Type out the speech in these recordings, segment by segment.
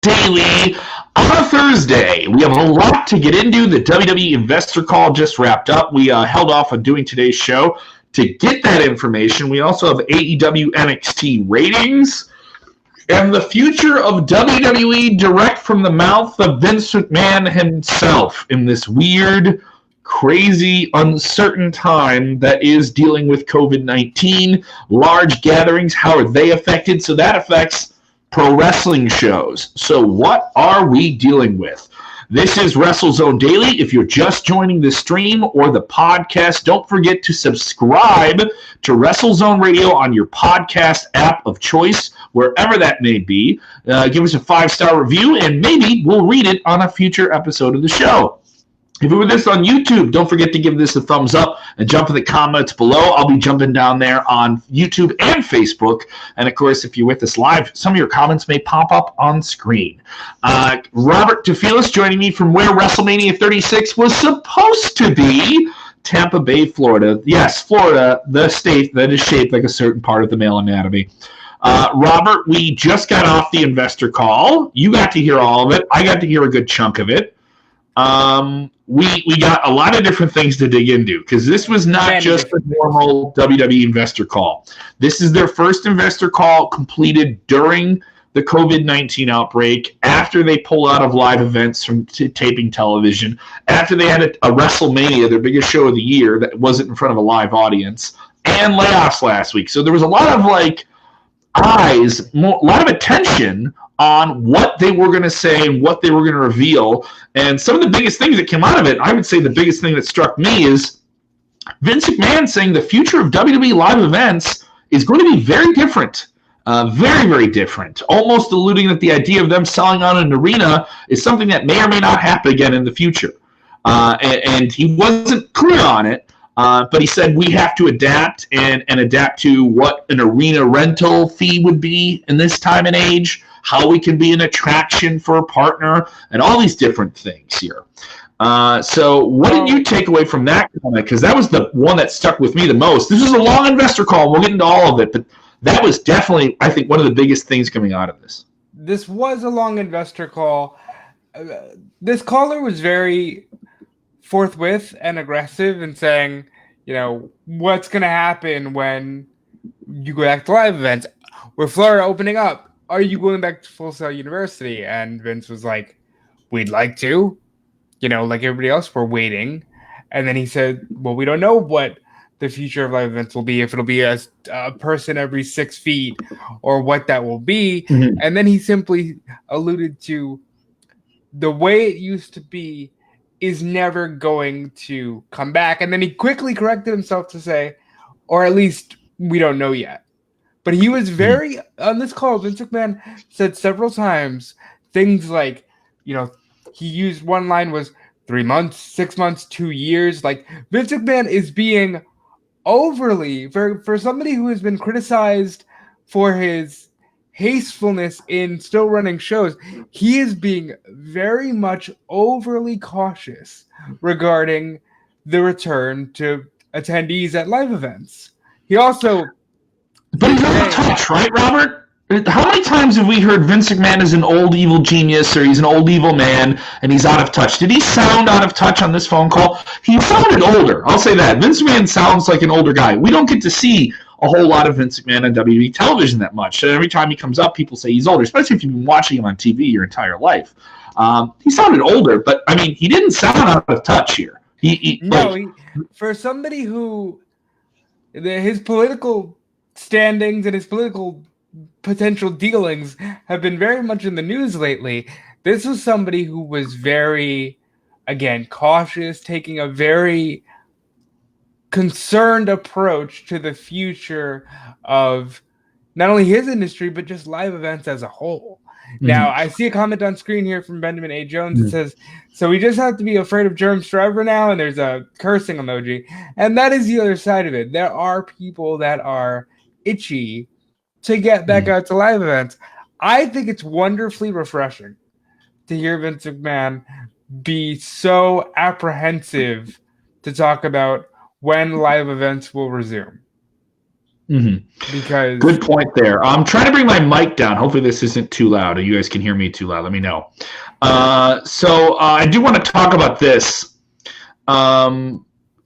Daily on a Thursday. We have a lot to get into. The WWE investor call just wrapped up. We held off on doing today's show to get that information. We also have AEW NXT ratings and the future of WWE direct from the mouth of Vince McMahon himself in this weird, crazy, uncertain time that is dealing with COVID-19. Large gatherings, how are they affected? So that affects pro wrestling shows. So what are we dealing with? This is WrestleZone Daily. If you're just joining the stream or the podcast, don't forget to subscribe to WrestleZone Radio on your podcast app of choice, wherever that may be. Give us a 5-star review, and maybe we'll read it on a future episode of the show. If you're with us on YouTube, don't forget to give this a thumbs up and jump in the comments below. I'll be jumping down there on YouTube and Facebook. And, of course, if you're with us live, some of your comments may pop up on screen. Robert DeFelis joining me from where WrestleMania 36 was supposed to be, Tampa Bay, Florida. Yes, Florida, the state that is shaped like a certain part of the male anatomy. Robert, we just got off the investor call. You got to hear all of it. I got to hear a good chunk of it. We got a lot of different things to dig into because this was not just a normal WWE investor call. This is their first investor call completed during the COVID-19 outbreak, after they pulled out of live events from taping television, after they had a WrestleMania, their biggest show of the year, that wasn't in front of a live audience, and layoffs last week. So there was a lot of a lot of attention on what they were going to say and what they were going to reveal. And some of the biggest things that came out of it, I would say the biggest thing that struck me is Vince McMahon saying the future of WWE live events is going to be very different. Very, very different. Almost alluding that the idea of them selling out an arena is something that may or may not happen again in the future. And he wasn't clear on it. But he said we have to adapt and adapt to what an arena rental fee would be in this time and age, how we can be an attraction for a partner, and all these different things here. So what did you take away from that comment? Because that was the one that stuck with me the most. This was a long investor call. We'll get into all of it, but that was definitely, I think, one of the biggest things coming out of this. This was a long investor call. This caller was very forthwith and aggressive in saying, what's going to happen when you go back to live events? With Florida opening up, are you going back to Full Sail University? And Vince was like, we'd like to. Like everybody else, we're waiting. And then he said, well, we don't know what the future of live events will be, if it'll be a person every 6 feet or what that will be. Mm-hmm. And then he simply alluded to the way it used to be is never going to come back. And then he quickly corrected himself to say, or at least we don't know yet. But he was very, on this call, Vince McMahon said several times things like, he used one line was 3 months, 6 months, 2 years. Like Vince McMahon is being overly, for somebody who has been criticized for his hastefulness in still running shows, he is being very much overly cautious regarding the return to attendees at live events. He also... But he's out of touch, right, Robert? How many times have we heard Vince McMahon is an old evil genius or he's an old evil man and he's out of touch? Did he sound out of touch on this phone call? He sounded older. I'll say that. Vince McMahon sounds like an older guy. We don't get to see a whole lot of Vince McMahon on WWE television that much. So every time he comes up, people say he's older, especially if you've been watching him on TV your entire life. He sounded older, but, he didn't sound out of touch here. For somebody who his political standings and his political potential dealings have been very much in the news lately, this was somebody who was very, again, cautious, taking a very concerned approach to the future of not only his industry, but just live events as a whole. Mm-hmm. Now, I see a comment on screen here from Benjamin A. Jones that says, so we just have to be afraid of germs forever now, and there's a cursing emoji. And that is the other side of it. There are people that are itchy to get back out to live events. I think it's wonderfully refreshing to hear Vince McMahon be so apprehensive to talk about when live events will resume. Because good point there. I'm trying to bring my mic down. Hopefully this isn't too loud. You guys can hear me too loud. Let me know. So I do want to talk about this.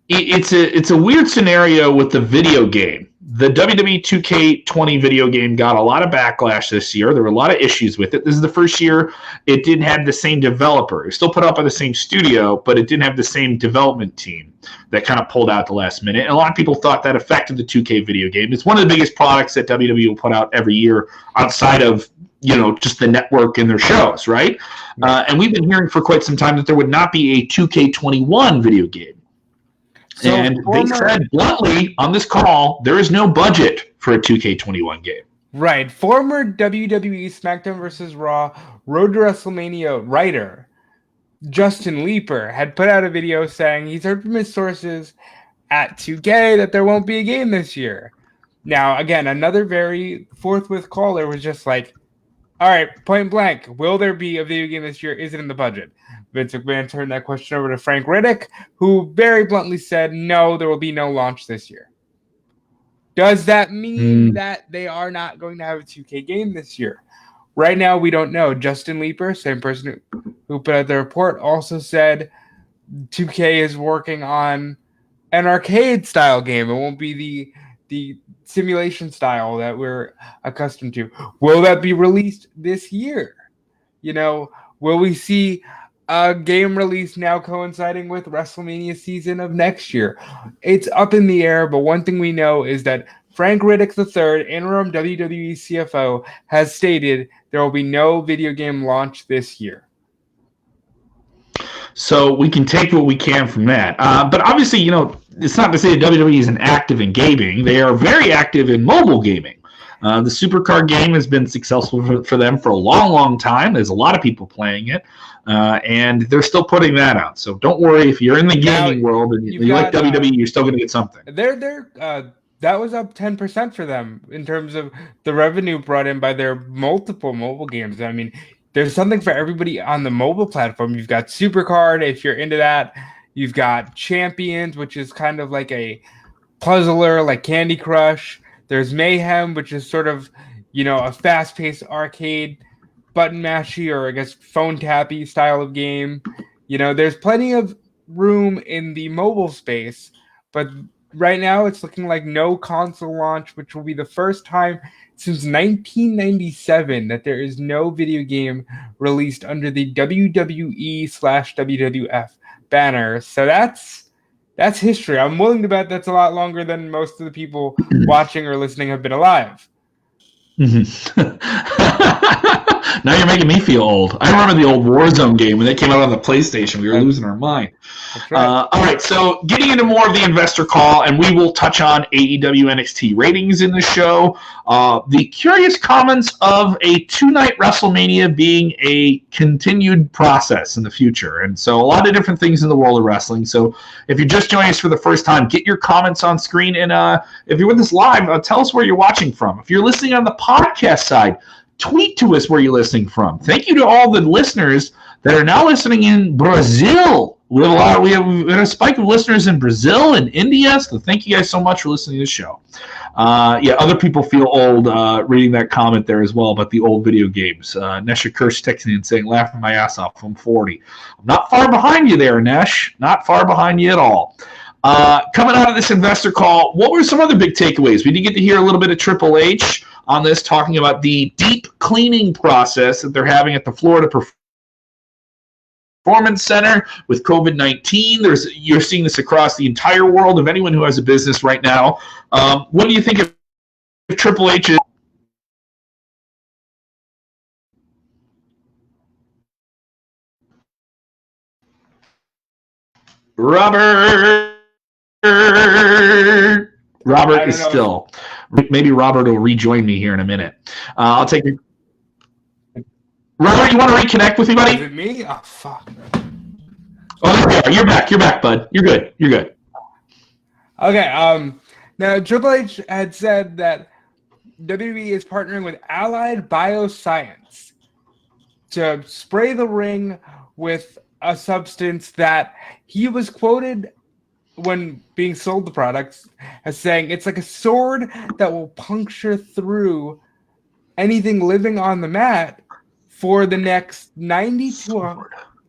It's a weird scenario with the video game. The WWE 2K20 video game got a lot of backlash this year. There were a lot of issues with it. This is the first year it didn't have the same developer. It was still put out by the same studio, but it didn't have the same development team that kind of pulled out at the last minute. And a lot of people thought that affected the 2K video game. It's one of the biggest products that WWE will put out every year outside of just the network and their shows, right? And we've been hearing for quite some time that there would not be a 2K21 video game. So and they said bluntly on this call, there is no budget for a 2K21 game. Right. Former WWE SmackDown vs. Raw Road to WrestleMania writer Justin Leeper had put out a video saying he's heard from his sources at 2K that there won't be a game this year. Now, again, another very forthwith caller was just like, all right, point blank, will there be a video game this year? Is it in the budget? Vince McMahon turned that question over to Frank Riddick, who very bluntly said, no, there will be no launch this year. Does that mean that they are not going to have a 2K game this year? Right now, we don't know. Justin Leeper, same person who put out the report, also said 2K is working on an arcade-style game. It won't be the simulation style that we're accustomed to. Will that be released this year? Will we see a game release now coinciding with WrestleMania season of next year? It's up in the air, but one thing we know is that Frank Riddick III, interim WWE CFO, has stated there will be no video game launch this year. So we can take what we can from that. But obviously, it's not to say that WWE isn't active in gaming. They are very active in mobile gaming. The Supercard game has been successful for them for a long, long time. There's a lot of people playing it, and they're still putting that out. So don't worry if you're in the gaming world and you like WWE, you're still going to get something. That was up 10% for them in terms of the revenue brought in by their multiple mobile games. I mean, there's something for everybody on the mobile platform. You've got Supercard, if you're into that. You've got Champions, which is kind of like a puzzler, like Candy Crush. There's Mayhem, which is sort of, a fast-paced arcade button mashy or I guess phone tappy style of game. There's plenty of room in the mobile space, but right now it's looking like no console launch, which will be the first time since 1997 that there is no video game released under the WWE/WWF banner. So that's history. I'm willing to bet that's a lot longer than most of the people watching or listening have been alive. Now you're making me feel old. I remember the old Warzone game when they came out on the PlayStation. We were losing our mind. That's right. All right, so getting into more of the investor call, and we will touch on AEW NXT ratings in the show. The curious comments of a two-night WrestleMania being a continued process in the future. And so a lot of different things in the world of wrestling. So if you're just joining us for the first time, get your comments on screen. And if you're with us live, tell us where you're watching from. If you're listening on the podcast side, tweet to us where you're listening from. Thank you to all the listeners that are now listening in Brazil. We have a spike of listeners in Brazil and India, so thank you guys so much for listening to the show. Other people feel old reading that comment there as well about the old video games. Nesha Kirsch texting and saying, laughing my ass off, I'm 40. I'm not far behind you there, Nesh. Not far behind you at all. Coming out of this investor call, what were some other big takeaways? We did get to hear a little bit of Triple H on this, talking about the deep cleaning process that they're having at the Florida Performance Center with COVID-19. You're seeing this across the entire world of anyone who has a business right now. What do you think of Triple H? Robert is still. Maybe Robert will rejoin me here in a minute. I'll take you. Robert, you want to reconnect with me, buddy? Is it me? Oh, fuck. Oh, there you are. You're back, bud. You're good. Okay. Now, Triple H had said that WWE is partnering with Allied Bioscience to spray the ring with a substance that he was quoted when being sold the products as saying it's like a sword that will puncture through anything living on the mat for the next 90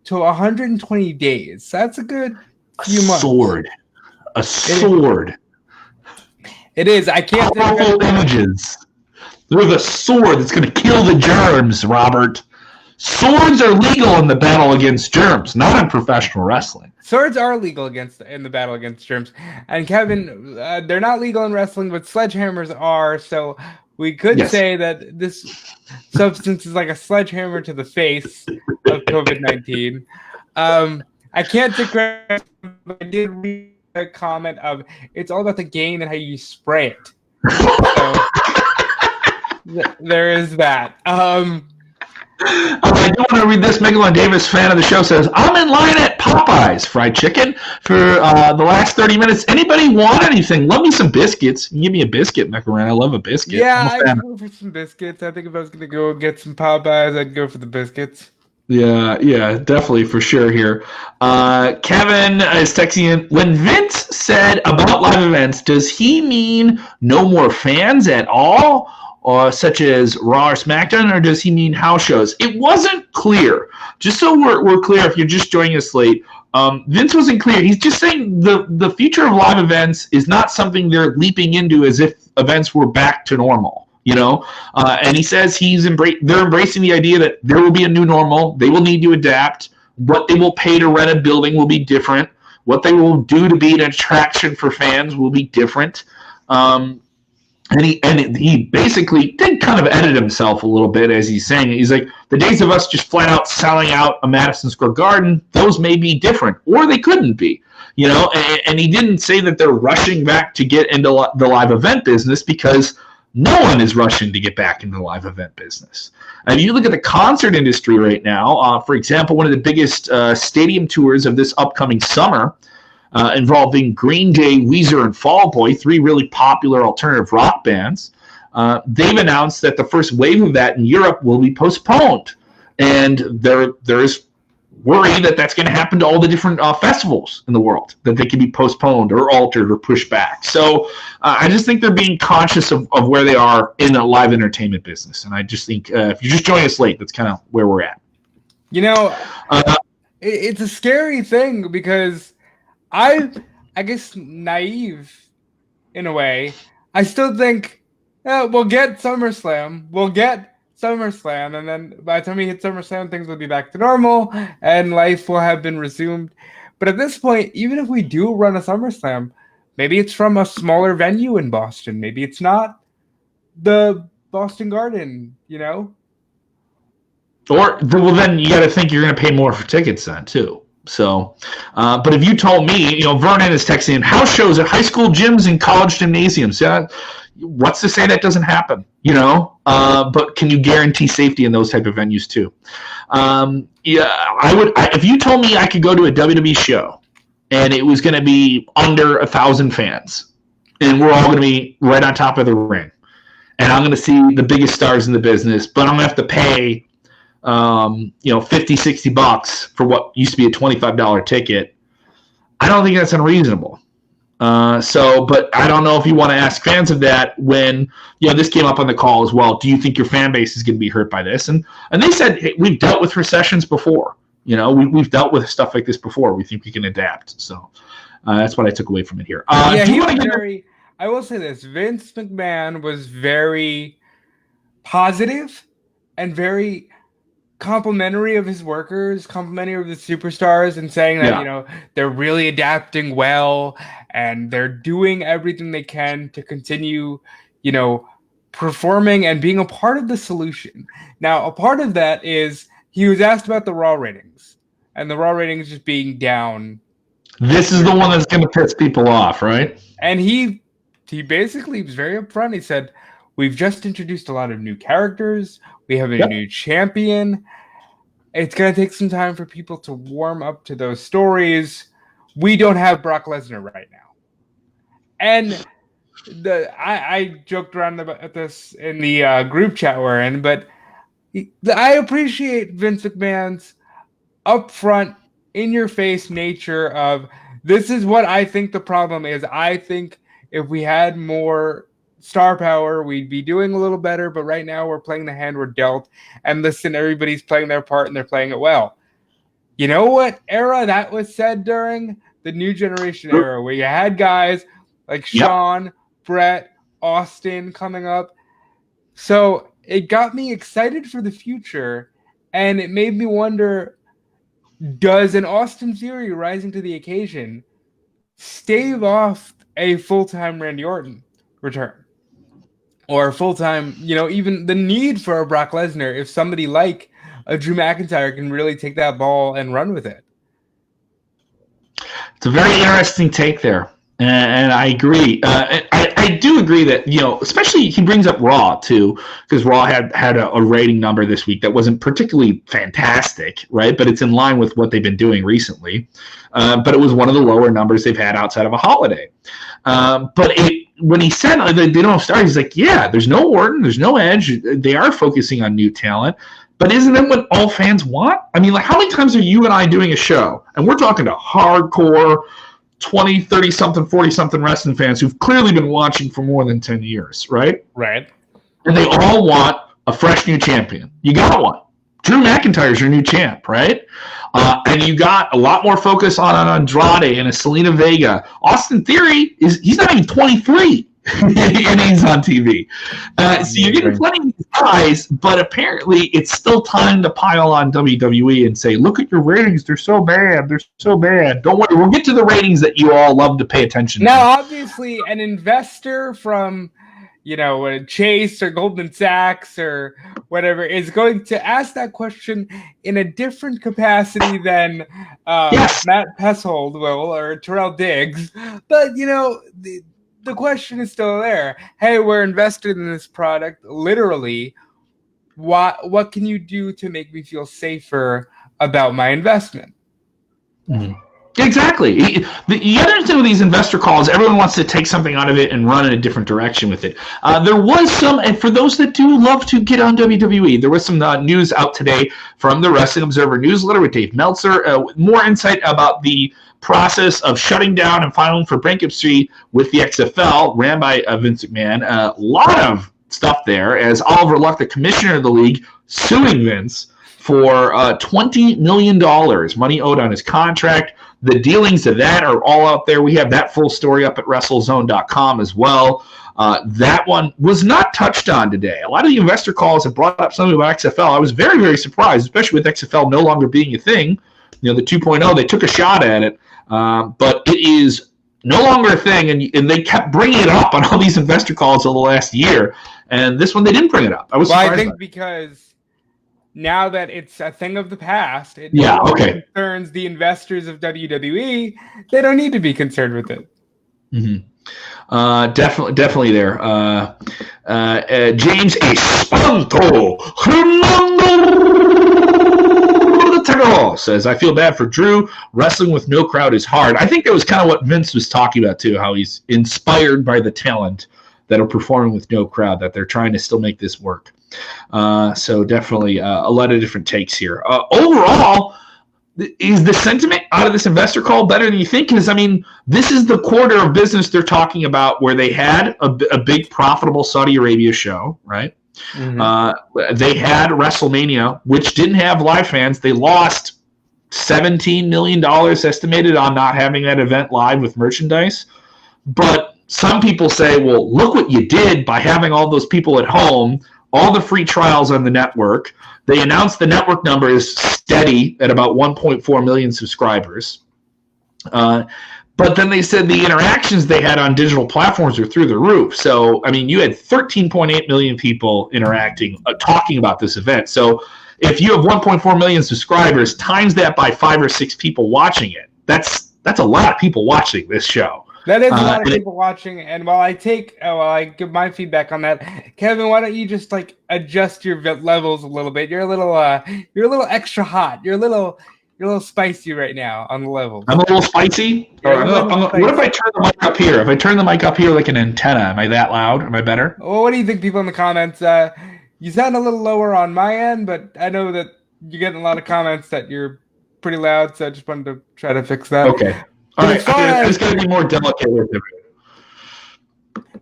to 120 days. That's a good few months. A sword. It is. I can't think of Powerful images. With a sword that's going to kill the germs, Robert. Swords are legal in the battle against germs, not in professional wrestling. Swords are legal in the battle against germs. And Kevin, they're not legal in wrestling, but sledgehammers are. So we could say that this substance is like a sledgehammer to the face of COVID-19. I can't take credit, but I did read a comment of it's all about the gain and how you spray it. So there is that. I do want to read this. Mciran Davis, fan of the show, says, I'm in line at Popeye's fried chicken for the last 30 minutes. Anybody want anything? Love me some biscuits. Give me a biscuit, Mciran. I love a biscuit. Yeah, I'd go for some biscuits. I think if I was going to go get some Popeyes, I'd go for the biscuits. Yeah, definitely for sure here. Kevin is texting in, when Vince said about live events, does he mean no more fans at all? Such as Raw or SmackDown, or does he mean house shows? It wasn't clear. Just so we're clear, if you're just joining us late, Vince wasn't clear. He's just saying the future of live events is not something they're leaping into as if events were back to normal. And he says they're embracing the idea that there will be a new normal. They will need to adapt. What they will pay to rent a building will be different. What they will do to be an attraction for fans will be different. And he basically did kind of edit himself a little bit as he's saying it. He's like, the days of us just flat out selling out a Madison Square Garden, those may be different, or they couldn't be. And he didn't say that they're rushing back to get into the live event business, because no one is rushing to get back into the live event business. And you look at the concert industry right now, for example, one of the biggest stadium tours of this upcoming summer, involving Green Day, Weezer, and Fall Boy, 3 really popular alternative rock bands. They've announced that the first wave of that in Europe will be postponed. And there's worry that that's going to happen to all the different festivals in the world, that they can be postponed or altered or pushed back. So I just think they're being conscious of where they are in the live entertainment business. And I just think if you're just joining us late, that's kind of where we're at. It's a scary thing, because I guess naive in a way. I still think we'll get SummerSlam. And then by the time we hit SummerSlam, things will be back to normal and life will have been resumed. But at this point, even if we do run a SummerSlam, maybe it's from a smaller venue in Boston. Maybe it's not the Boston Garden, Or, well, then you got to think you're going to pay more for tickets then, too. So, but if you told me, Vernon is texting in, house shows at high school gyms and college gymnasiums. Yeah, what's to say that doesn't happen? But can you guarantee safety in those type of venues too? I would. If you told me I could go to a WWE show and it was going to be under 1,000 fans, and we're all going to be right on top of the ring, and I'm going to see the biggest stars in the business, but I'm going to have to pay $50-$60 for what used to be a $25 ticket. I don't think that's unreasonable. But I don't know if you want to ask fans of that when, this came up on the call as well. Do you think your fan base is going to be hurt by this? And they said, hey, we've dealt with recessions before. We've dealt with stuff like this before. We think we can adapt. So that's what I took away from it here. I will say this. Vince McMahon was very positive and very complimentary of his workers, complimentary of the superstars, and saying that they're really adapting well and they're doing everything they can to continue performing and being a part of the solution. Now, a part of that is he was asked about the Raw ratings, and the Raw ratings just being down. This is the one that's going to piss people off, right? And he basically was very upfront. He said, we've just introduced a lot of new characters. We have a new champion. It's going to take some time for people to warm up to those stories. We don't have Brock Lesnar right now. And I joked around about this in the group chat we're in, but I appreciate Vince McMahon's upfront, in-your-face nature of This is what I think the problem is. I think if we had more star power, we'd be doing a little better, but right now we're playing the hand we're dealt. And listen, everybody's playing their part and they're playing it well. You know what era that was said during? The New Generation era, where you had guys like Shawn, Brett, Austin coming up. So it got me excited for the future, and it made me wonder, does an Austin Theory rising to the occasion stave off a full-time Randy Orton return? Or full-time, even the need for a Brock Lesnar if somebody like a Drew McIntyre can really take that ball and run with it? It's a very interesting take there. And I agree. I do agree that, especially he brings up Raw, too, because Raw had a rating number this week that wasn't particularly fantastic, right? But it's in line with what they've been doing recently. But it was one of the lower numbers they've had outside of a holiday. But when he said they don't have stars, he's like, yeah, there's no Orton, there's no Edge. They are focusing on new talent. But isn't that what all fans want? I mean, like, how many times are you and I doing a show, and we're talking to hardcore 20, 30-something, 40-something wrestling fans who've clearly been watching for more than 10 years, right? Right. And they all want a fresh new champion. You got one. Drew McIntyre's your new champ, right? And you got a lot more focus on an Andrade and a Selena Vega. Austin Theory, he's not even 23. And he's on TV. So you're getting plenty of these guys, but apparently it's still time to pile on WWE and say, look at your ratings. They're so bad. They're so bad. Don't worry. We'll get to the ratings that you all love to pay attention to. Now, obviously, an investor from, Chase or Goldman Sachs or whatever is going to ask that question in a different capacity than Matt Pessold will or Terrell Diggs. But, the question is still there. Hey, we're invested in this product. Literally, what can you do to make me feel safer about my investment? Mm-hmm. Exactly. The other thing with these investor calls, everyone wants to take something out of it and run in a different direction with it. There was some, and for those that do love to get on WWE, there was some news out today from the Wrestling Observer newsletter with Dave Meltzer. More insight about the process of shutting down and filing for bankruptcy with the XFL, ran by Vince McMahon. A lot of stuff there, as Oliver Luck, the commissioner of the league, suing Vince for $20 million, money owed on his contract. The dealings of that are all out there. We have that full story up at WrestleZone.com as well. That one was not touched on today. A lot of the investor calls have brought up something about XFL. I was very, very surprised, especially with XFL no longer being a thing. The 2.0, they took a shot at it, but it is no longer a thing, and they kept bringing it up on all these investor calls over the last year, and this one they didn't bring it up. I was surprised. I think because now that it's a thing of the past, it concerns the investors of WWE. They don't need to be concerned with it. Mm-hmm. Definitely there. James Espanto says, I feel bad for Drew. Wrestling with no crowd is hard. I think that was kind of what Vince was talking about, too, how he's inspired by the talent that are performing with no crowd, that they're trying to still make this work. So definitely a lot of different takes here. Overall, is the sentiment out of this investor call better than you think? Because, I mean, this is the quarter of business they're talking about where they had a big profitable Saudi Arabia show, right? Mm-hmm. They had WrestleMania, which didn't have live fans. They lost $17 million estimated on not having that event live with merchandise. But some people say, well, look what you did by having all those people at home, all the free trials on the network. They announced the network number is steady at about 1.4 million subscribers. But then they said the interactions they had on digital platforms were through the roof. So, I mean, you had 13.8 million people interacting, talking about this event. So if you have 1.4 million subscribers, times that by 5 or 6 people watching it, that's a lot of people watching this show. That is a lot of people watching. And while I give my feedback on that, Kevin, why don't you just adjust your levels a little bit? You're a little extra hot. You're a little spicy right now on the level. I'm a little spicy. What if I turn the mic up here? If I turn the mic up here like an antenna, am I that loud? Am I better? Well, what do you think, people in the comments? You sound a little lower on my end, but I know that you're getting a lot of comments that you're pretty loud, so I just wanted to try to fix that. Okay. All right, I just got to be more delicate with it.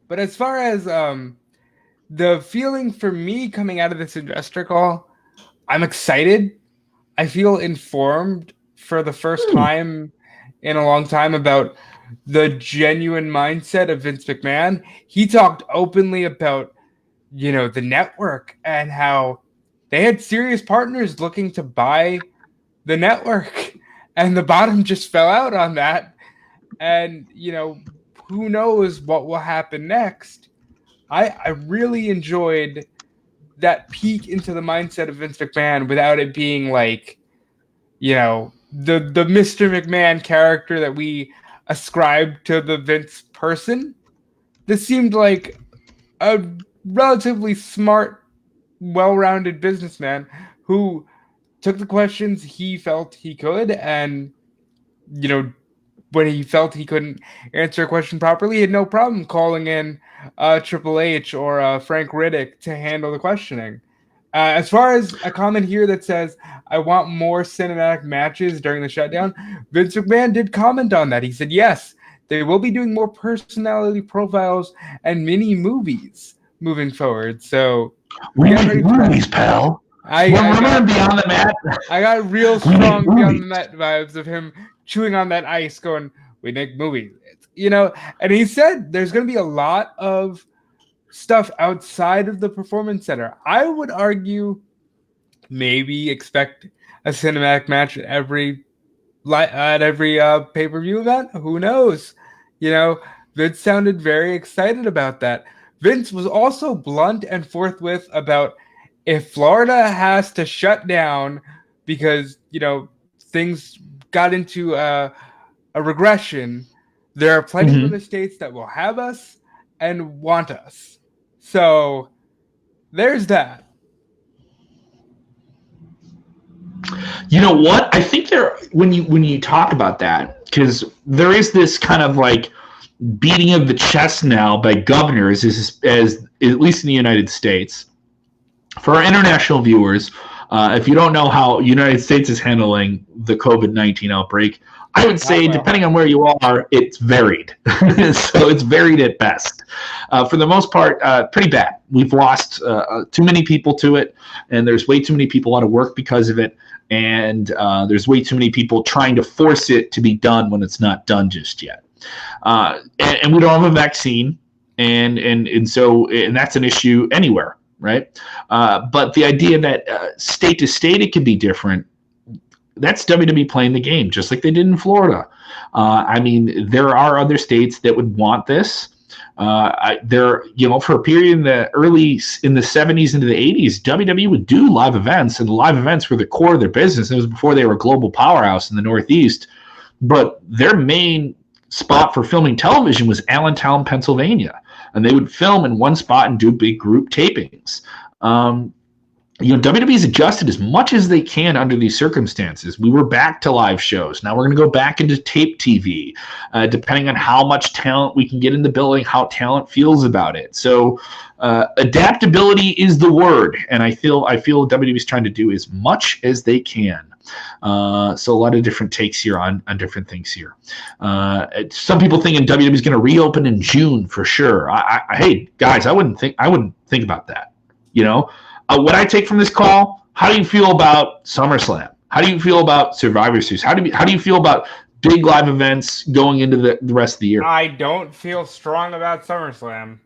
But as far as the feeling for me coming out of this investor call, I'm excited. I feel informed for the first time in a long time about the genuine mindset of Vince McMahon. He talked openly about, the network and how they had serious partners looking to buy the network, and the bottom just fell out on that. And, who knows what will happen next. I really enjoyed that peek into the mindset of Vince McMahon without it being like, the Mr. McMahon character that we ascribe to the Vince person. This seemed like a relatively smart, well-rounded businessman who took the questions he felt he could, and when he felt he couldn't answer a question properly, he had no problem calling in Triple H or Frank Riddick to handle the questioning. As far as a comment here that says, I want more cinematic matches during the shutdown, Vince McMahon did comment on that. He said, yes, they will be doing more personality profiles and mini movies moving forward. So we make movies, pal. I got Beyond the Mat. I got real strong Beyond the Mat vibes of him chewing on that ice going, we make movies. And he said there's going to be a lot of stuff outside of the Performance Center. I would argue maybe expect a cinematic match at every pay-per-view event. Who knows? Vince sounded very excited about that. Vince was also blunt and forthwith about if Florida has to shut down because, things got into a regression, there are plenty of other states that will have us and want us. So there's that. You know what? I think when you talk about that, because there is this kind of like beating of the chest now by governors, as at least in the United States. For our international viewers, if you don't know how United States is handling the COVID-19 outbreak, I would say, depending on where you are, it's varied. So it's varied at best. For the most part, pretty bad. We've lost too many people to it, and there's way too many people out of work because of it, and there's way too many people trying to force it to be done when it's not done just yet. And we don't have a vaccine, and so that's an issue anywhere. Right. But the idea that state to state it could be different, that's WWE playing the game, just like they did in Florida. There are other states that would want this. For a period in the 70s into the 80s, WWE would do live events, and live events were the core of their business. It was before they were a global powerhouse in the Northeast. But their main spot for filming television was Allentown, Pennsylvania. And they would film in one spot and do big group tapings. WWE's adjusted as much as they can under these circumstances. We were back to live shows. Now we're going to go back into tape TV, depending on how much talent we can get in the building, how talent feels about it. So adaptability is the word, and I feel WWE's trying to do as much as they can. So a lot of different takes here on different things here. Some people thinking WWE is going to reopen in June for sure. Hey guys, I wouldn't think about that. What I take from this call: how do you feel about SummerSlam? How do you feel about Survivor Series? How do you feel about big live events going into the rest of the year? I don't feel strong about SummerSlam.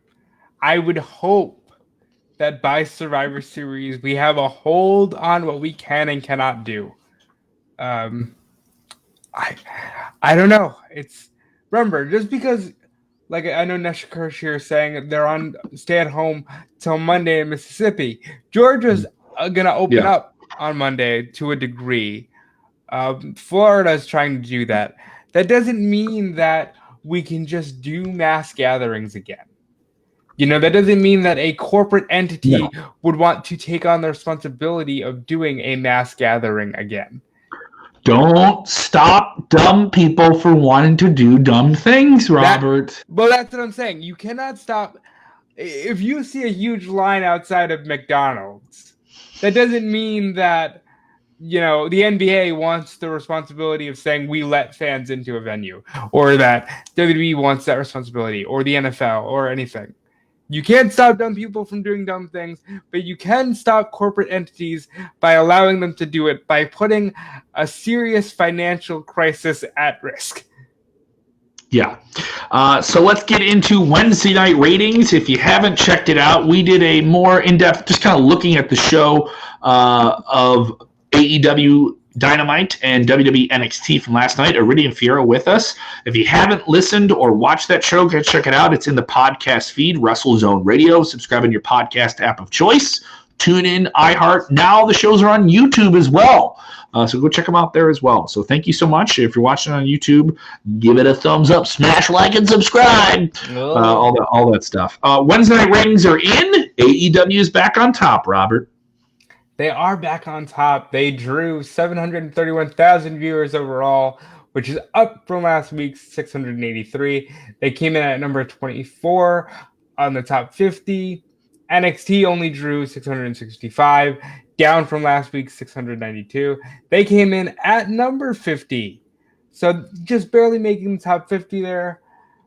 I would hope that by Survivor Series we have a hold on what we can and cannot do. I don't know. Remember, just because, like, I know Nesha Kirsch here saying they're on stay at home till Monday in Mississippi. Georgia's gonna open up on Monday to a degree. Florida's trying to do that. That doesn't mean that we can just do mass gatherings again. That doesn't mean that a corporate entity would want to take on the responsibility of doing a mass gathering again. Don't stop dumb people for wanting to do dumb things, Robert. That's what I'm saying. You cannot stop. If you see a huge line outside of McDonald's, that doesn't mean that the NBA wants the responsibility of saying we let fans into a venue, or that WWE wants that responsibility, or the NFL, or anything. You can't stop dumb people from doing dumb things, but you can stop corporate entities by allowing them to do it by putting a serious financial crisis at risk. Yeah. So let's get into Wednesday night ratings. If you haven't checked it out, we did a more in-depth, just kind of looking at the show of AEW Dynamite and WWE NXT from last night. Iridium Fiera with us. If you haven't listened or watched that show, go check it out. It's in the podcast feed, WrestleZone Radio. Subscribe in your podcast app of choice. Tune in, iHeart. Now the shows are on YouTube as well. So go check them out there as well. So thank you so much. If you're watching on YouTube, give it a thumbs up, smash like, and subscribe. All that stuff. Wednesday night ratings are in. AEW is back on top, Robert. They are back on top. They drew 731,000 viewers overall, which is up from last week's 683. They came in at number 24 on the top 50. NXT only drew 665, down from last week's 692. They came in at number 50. So just barely making the top 50 there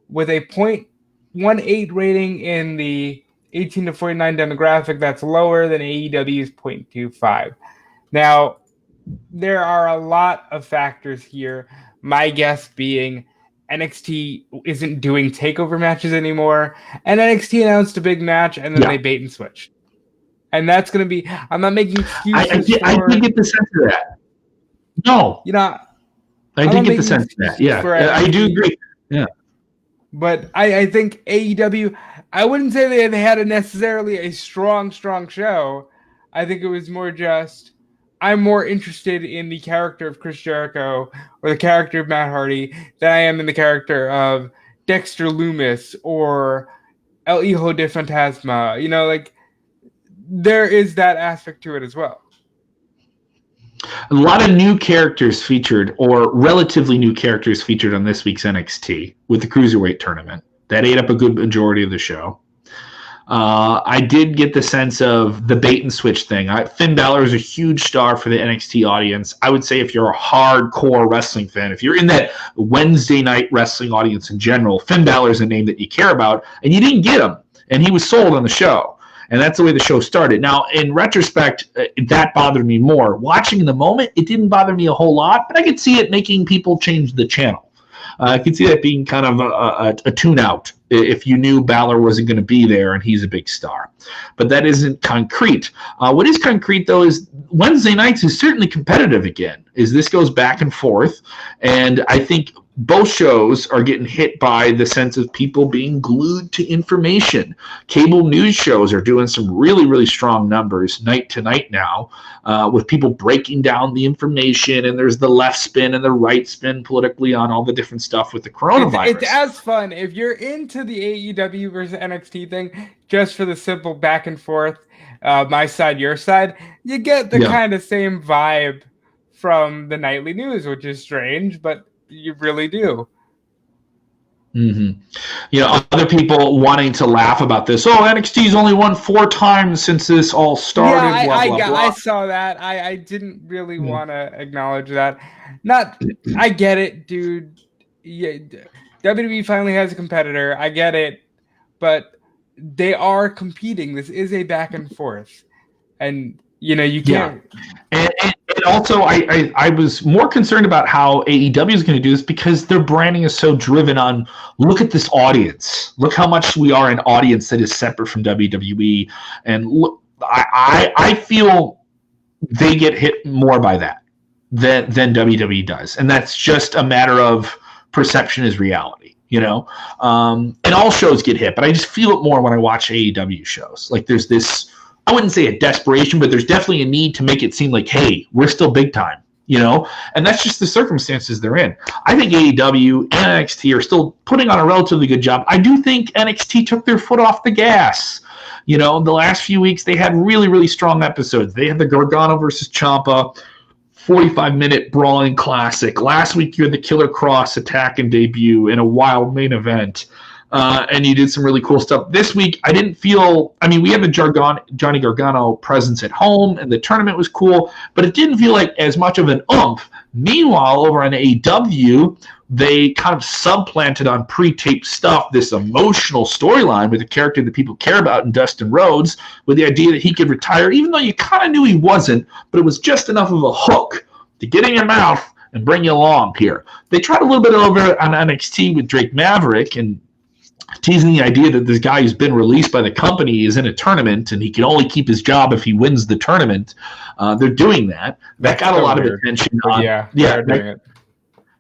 with a 0.18 rating in the 18 to 49 demographic. That's lower than AEW's 0.25. Now, there are a lot of factors here. My guess being NXT isn't doing takeover matches anymore, and NXT announced a big match, and then they bait and switch. And that's going to be... I'm not making excuses I did get the sense of that. No. I did get the sense of that. Yeah, I do agree. Yeah. But I think AEW... I wouldn't say they had necessarily a strong show. I think it was more just, I'm more interested in the character of Chris Jericho or the character of Matt Hardy than I am in the character of Dexter Lumis or El Hijo de Fantasma. There is that aspect to it as well. A lot of new characters featured, or relatively new characters featured on this week's NXT with the Cruiserweight tournament. That ate up a good majority of the show. I did get the sense of the bait and switch thing. Finn Balor is a huge star for the NXT audience. I would say if you're a hardcore wrestling fan, if you're in that Wednesday night wrestling audience in general, Finn Balor is a name that you care about, and you didn't get him, and he was sold on the show. And that's the way the show started. Now, in retrospect, that bothered me more. Watching in the moment, it didn't bother me a whole lot, but I could see it making people change the channel. I could see that being kind of a tune-out if you knew Balor wasn't going to be there and he's a big star. But that isn't concrete. What is concrete, though, is Wednesday nights is certainly competitive again, as this goes back and forth. And I think both shows are getting hit by the sense of people being glued to information. Cable news shows are doing some really, really strong numbers night to night now, with people breaking down the information, and there's the left spin and the right spin politically on all the different stuff with the coronavirus. It's as fun. If you're into the AEW versus NXT thing, just for the simple back and forth, my side, your side, you get the kind of same vibe from the nightly news, which is strange, but you really do. Mm-hmm. Other people wanting to laugh about this. Oh, NXT's only won 4 times since this all started. I saw that. I didn't really want to acknowledge that. I get it, dude. Yeah, WWE finally has a competitor. I get it, but they are competing. This is a back and forth, and you can't. And also, I was more concerned about how AEW is going to do this because their branding is so driven on, look at this audience. Look how much we are an audience that is separate from WWE. And look, I feel they get hit more by that than WWE does. And that's just a matter of perception is reality, and all shows get hit. But I just feel it more when I watch AEW shows. Like there's this... I wouldn't say a desperation, but there's definitely a need to make it seem like, hey, we're still big time, and that's just the circumstances they're in. I think AEW and NXT are still putting on a relatively good job. I do think NXT took their foot off the gas. The last few weeks they had really, really strong episodes. They had the Gargano versus Ciampa 45-minute brawling classic. Last week you had the Killer Cross attack and debut in a wild main event. and you did some really cool stuff. This week, I didn't feel, I mean, we had the Johnny Gargano presence at home, and the tournament was cool, but it didn't feel like as much of an oomph. Meanwhile, over on AEW, they kind of supplanted on pre-taped stuff this emotional storyline with a character that people care about in Dustin Rhodes, with the idea that he could retire, even though you kind of knew he wasn't, but it was just enough of a hook to get in your mouth and bring you along here. They tried a little bit over on NXT with Drake Maverick and teasing the idea that this guy who's been released by the company is in a tournament and he can only keep his job if he wins the tournament. They're doing that. That got a lot of attention. They're doing it.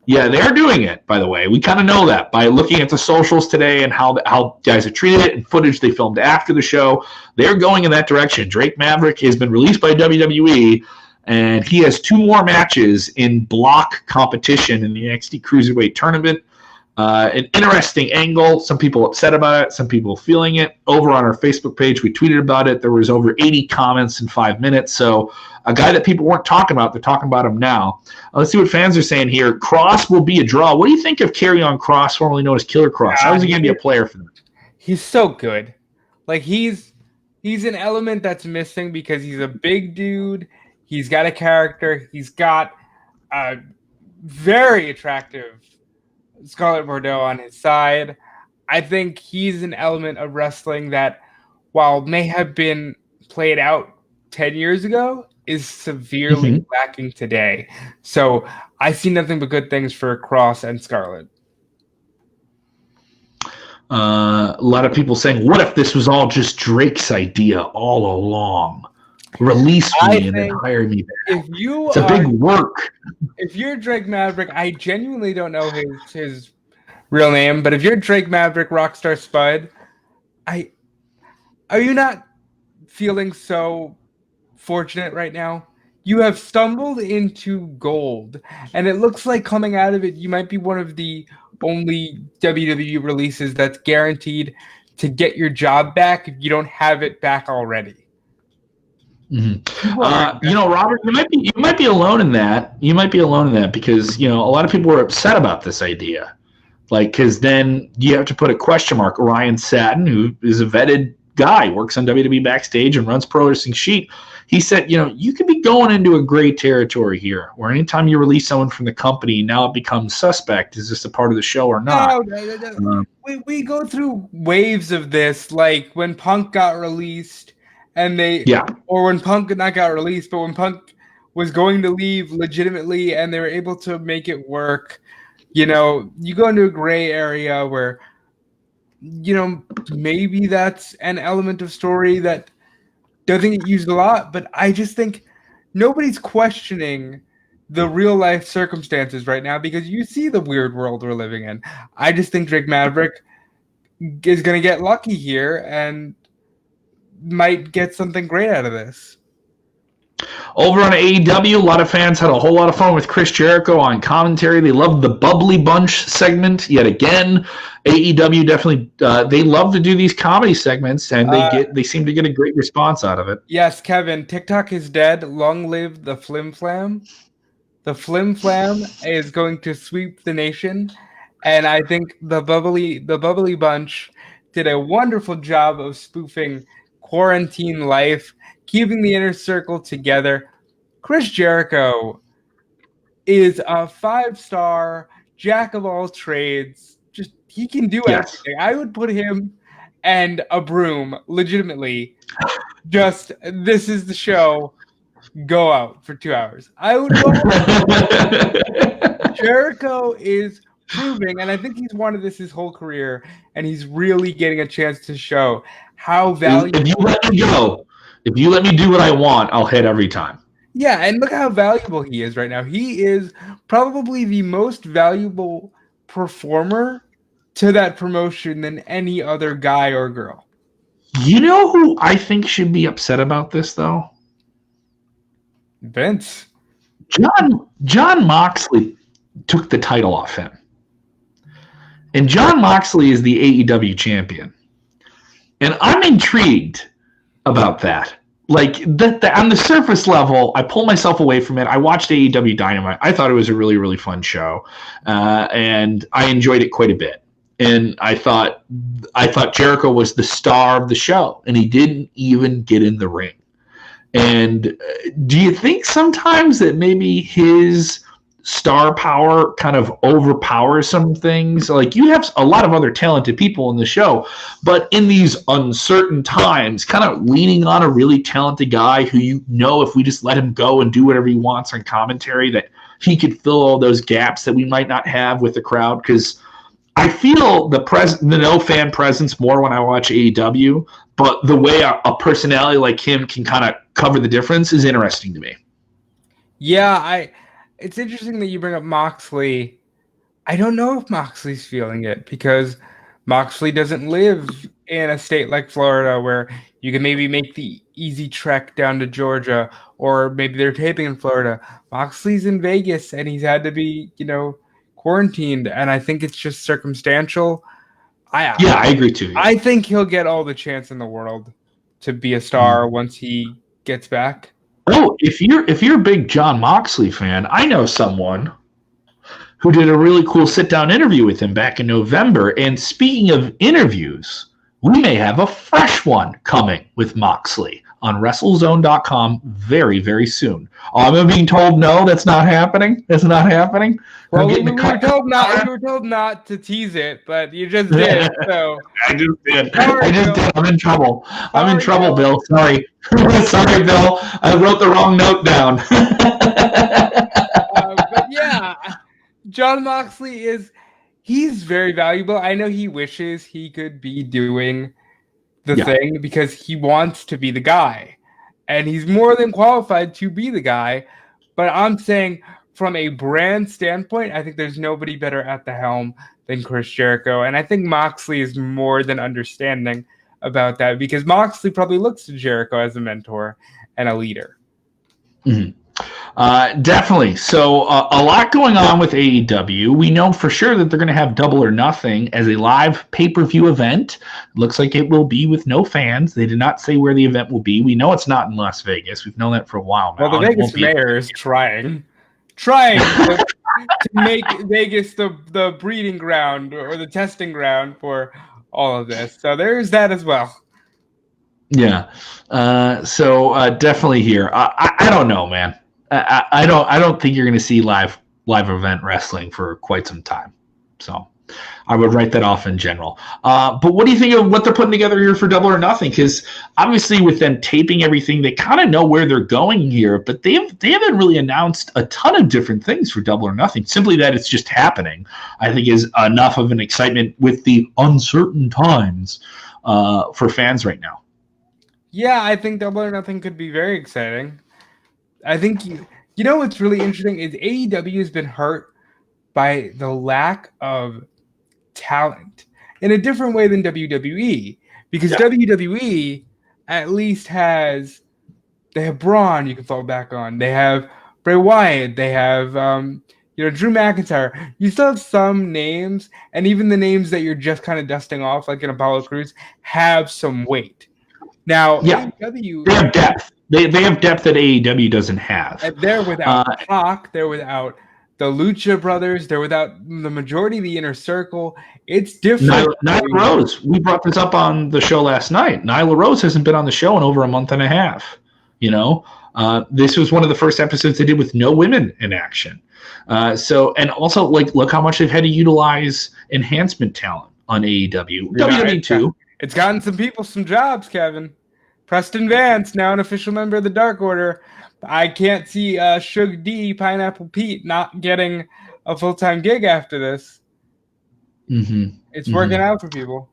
Yeah, they're doing it, by the way. We kind of know that by looking at the socials today and how guys have treated it and footage they filmed after the show. They're going in that direction. Drake Maverick has been released by WWE, and he has 2 more matches in block competition in the NXT Cruiserweight Tournament. An interesting angle. Some people upset about it. Some people feeling it. Over on our Facebook page, we tweeted about it. There was over 80 comments in 5 minutes. So a guy that people weren't talking about, they're talking about him now. Let's see what fans are saying here. Cross will be a draw. What do you think of Karrion Kross, formerly known as Killer Kross? How is he going to be a player for them? He's so good. Like he's an element that's missing because he's a big dude. He's got a character. He's got a very attractive Scarlett Bordeaux on his side. I think he's an element of wrestling that, while may have been played out 10 years ago, is severely lacking today. So I see nothing but good things for Kross and Scarlett. A lot of people saying, what if this was all just Drake's idea all along? Release me and then hire me back. It's a big work. If you're Drake Maverick, I genuinely don't know his real name, but if you're Drake Maverick, Rockstar Spud, are you not feeling so fortunate right now? You have stumbled into gold, and it looks like coming out of it, you might be one of the only WWE releases that's guaranteed to get your job back if you don't have it back already. Robert, you might be alone in that. You might be alone in that because a lot of people were upset about this idea, because then you have to put a question mark. Ryan Satin, who is a vetted guy, works on WWE backstage and runs Pro Wrestling Sheet. He said, you could be going into a gray territory here, where anytime you release someone from the company, now it becomes suspect. Is this a part of the show or not? No. We go through waves of this, like when Punk got released. Or when Punk not got released, but when Punk was going to leave legitimately and they were able to make it work, you go into a gray area where, maybe that's an element of story that doesn't get used a lot, but I just think nobody's questioning the real life circumstances right now because you see the weird world we're living in. I just think Drake Maverick is going to get lucky here and might get something great out of this. Over on AEW, a lot of fans had a whole lot of fun with Chris Jericho on commentary. They loved the Bubbly Bunch segment yet again. AEW definitely they love to do these comedy segments, and they seem to get a great response out of it. Yes, Kevin, TikTok is dead. Long live the Flim Flam. The Flim Flam is going to sweep the nation, and I think the Bubbly Bunch did a wonderful job of spoofing quarantine life, keeping the inner circle together. Chris Jericho is a 5-star jack of all trades. Just he can do everything. I would put him and a broom legitimately. Just this is the show. Go out for 2 hours. I would. Jericho is proving, and I think he's wanted this his whole career, and he's really getting a chance to show how valuable. If you let me do what I want, I'll hit every time. Yeah, and look how valuable he is right now. He is probably the most valuable performer to that promotion than any other guy or girl. You know who I think should be upset about this, though? Vince. Jon Moxley took the title off him. And Jon Moxley is the AEW champion. And I'm intrigued about that. Like, on the surface level, I pulled myself away from it. I watched AEW Dynamite. I thought it was a really, really fun show. And I enjoyed it quite a bit. And I thought Jericho was the star of the show, and he didn't even get in the ring. And do you think sometimes that maybe his star power kind of overpowers some things? Like, you have a lot of other talented people in the show, but in these uncertain times, kind of leaning on a really talented guy who, if we just let him go and do whatever he wants on commentary, that he could fill all those gaps that we might not have with the crowd. Because I feel the no fan presence more when I watch AEW, but the way a personality like him can kind of cover the difference is interesting to me. Yeah, it's interesting that you bring up Moxley. I don't know if Moxley's feeling it, because Moxley doesn't live in a state like Florida where you can maybe make the easy trek down to Georgia, or maybe they're taping in Florida. Moxley's in Vegas, and he's had to be, quarantined, and I think it's just circumstantial. I agree too. I think he'll get all the chance in the world to be a star once he gets back. Oh, if you're a big Jon Moxley fan, I know someone who did a really cool sit-down interview with him back in November. And speaking of interviews, we may have a fresh one coming with Moxley on WrestleZone.com very, very soon. I'm being told no, that's not happening. That's not happening. Well, we were told not to tease it, but you just did. So I just did. I'm in trouble. I'm in trouble, Bill. Sorry. Sorry, Bill. I wrote the wrong note down. But yeah, Jon Moxley he's very valuable. I know he wishes he could be doing the thing because he wants to be the guy, and he's more than qualified to be the guy. But I'm saying, from a brand standpoint, I think there's nobody better at the helm than Chris Jericho, and I think Moxley is more than understanding about that, because Moxley probably looks to Jericho as a mentor and a leader. Mm-hmm. Definitely. So a lot going on with AEW. We know for sure that they're going to have Double or Nothing as a live pay-per-view event. It looks like it will be with no fans. They did not say where the event will be. We know it's not in Las Vegas. We've known that for a while now. Well, the Vegas mayor is trying to make Vegas the breeding ground or the testing ground for all of this. So there's that as well. Yeah. So definitely here. I don't know, man. I don't think you're going to see live event wrestling for quite some time. So I would write that off in general. But what do you think of what they're putting together here for Double or Nothing? Because obviously with them taping everything, they kind of know where they're going here, but they haven't really announced a ton of different things for Double or Nothing. Simply that it's just happening, I think, is enough of an excitement with the uncertain times for fans right now. Yeah, I think Double or Nothing could be very exciting. I think, you know what's really interesting is AEW has been hurt by the lack of talent in a different way than WWE. Because WWE at least they have Braun you can fall back on. They have Bray Wyatt. They have, Drew McIntyre. You still have some names, and even the names that you're just kind of dusting off, like an Apollo Crews, have some weight. Now, AEW... They have depth. They have depth that AEW doesn't have. And they're without Pac. They're without the Lucha Brothers. They're without the majority of the Inner Circle. It's different. Nyla Rose. We brought this up on the show last night. Nyla Rose hasn't been on the show in over a month and a half. This was one of the first episodes they did with no women in action. And also, look how much they've had to utilize enhancement talent on AEW. WWE too. It's gotten some people some jobs, Kevin. Preston Vance, now an official member of the Dark Order. I can't see Suge D, Pineapple Pete, not getting a full-time gig after this. Mm-hmm. It's working out for people.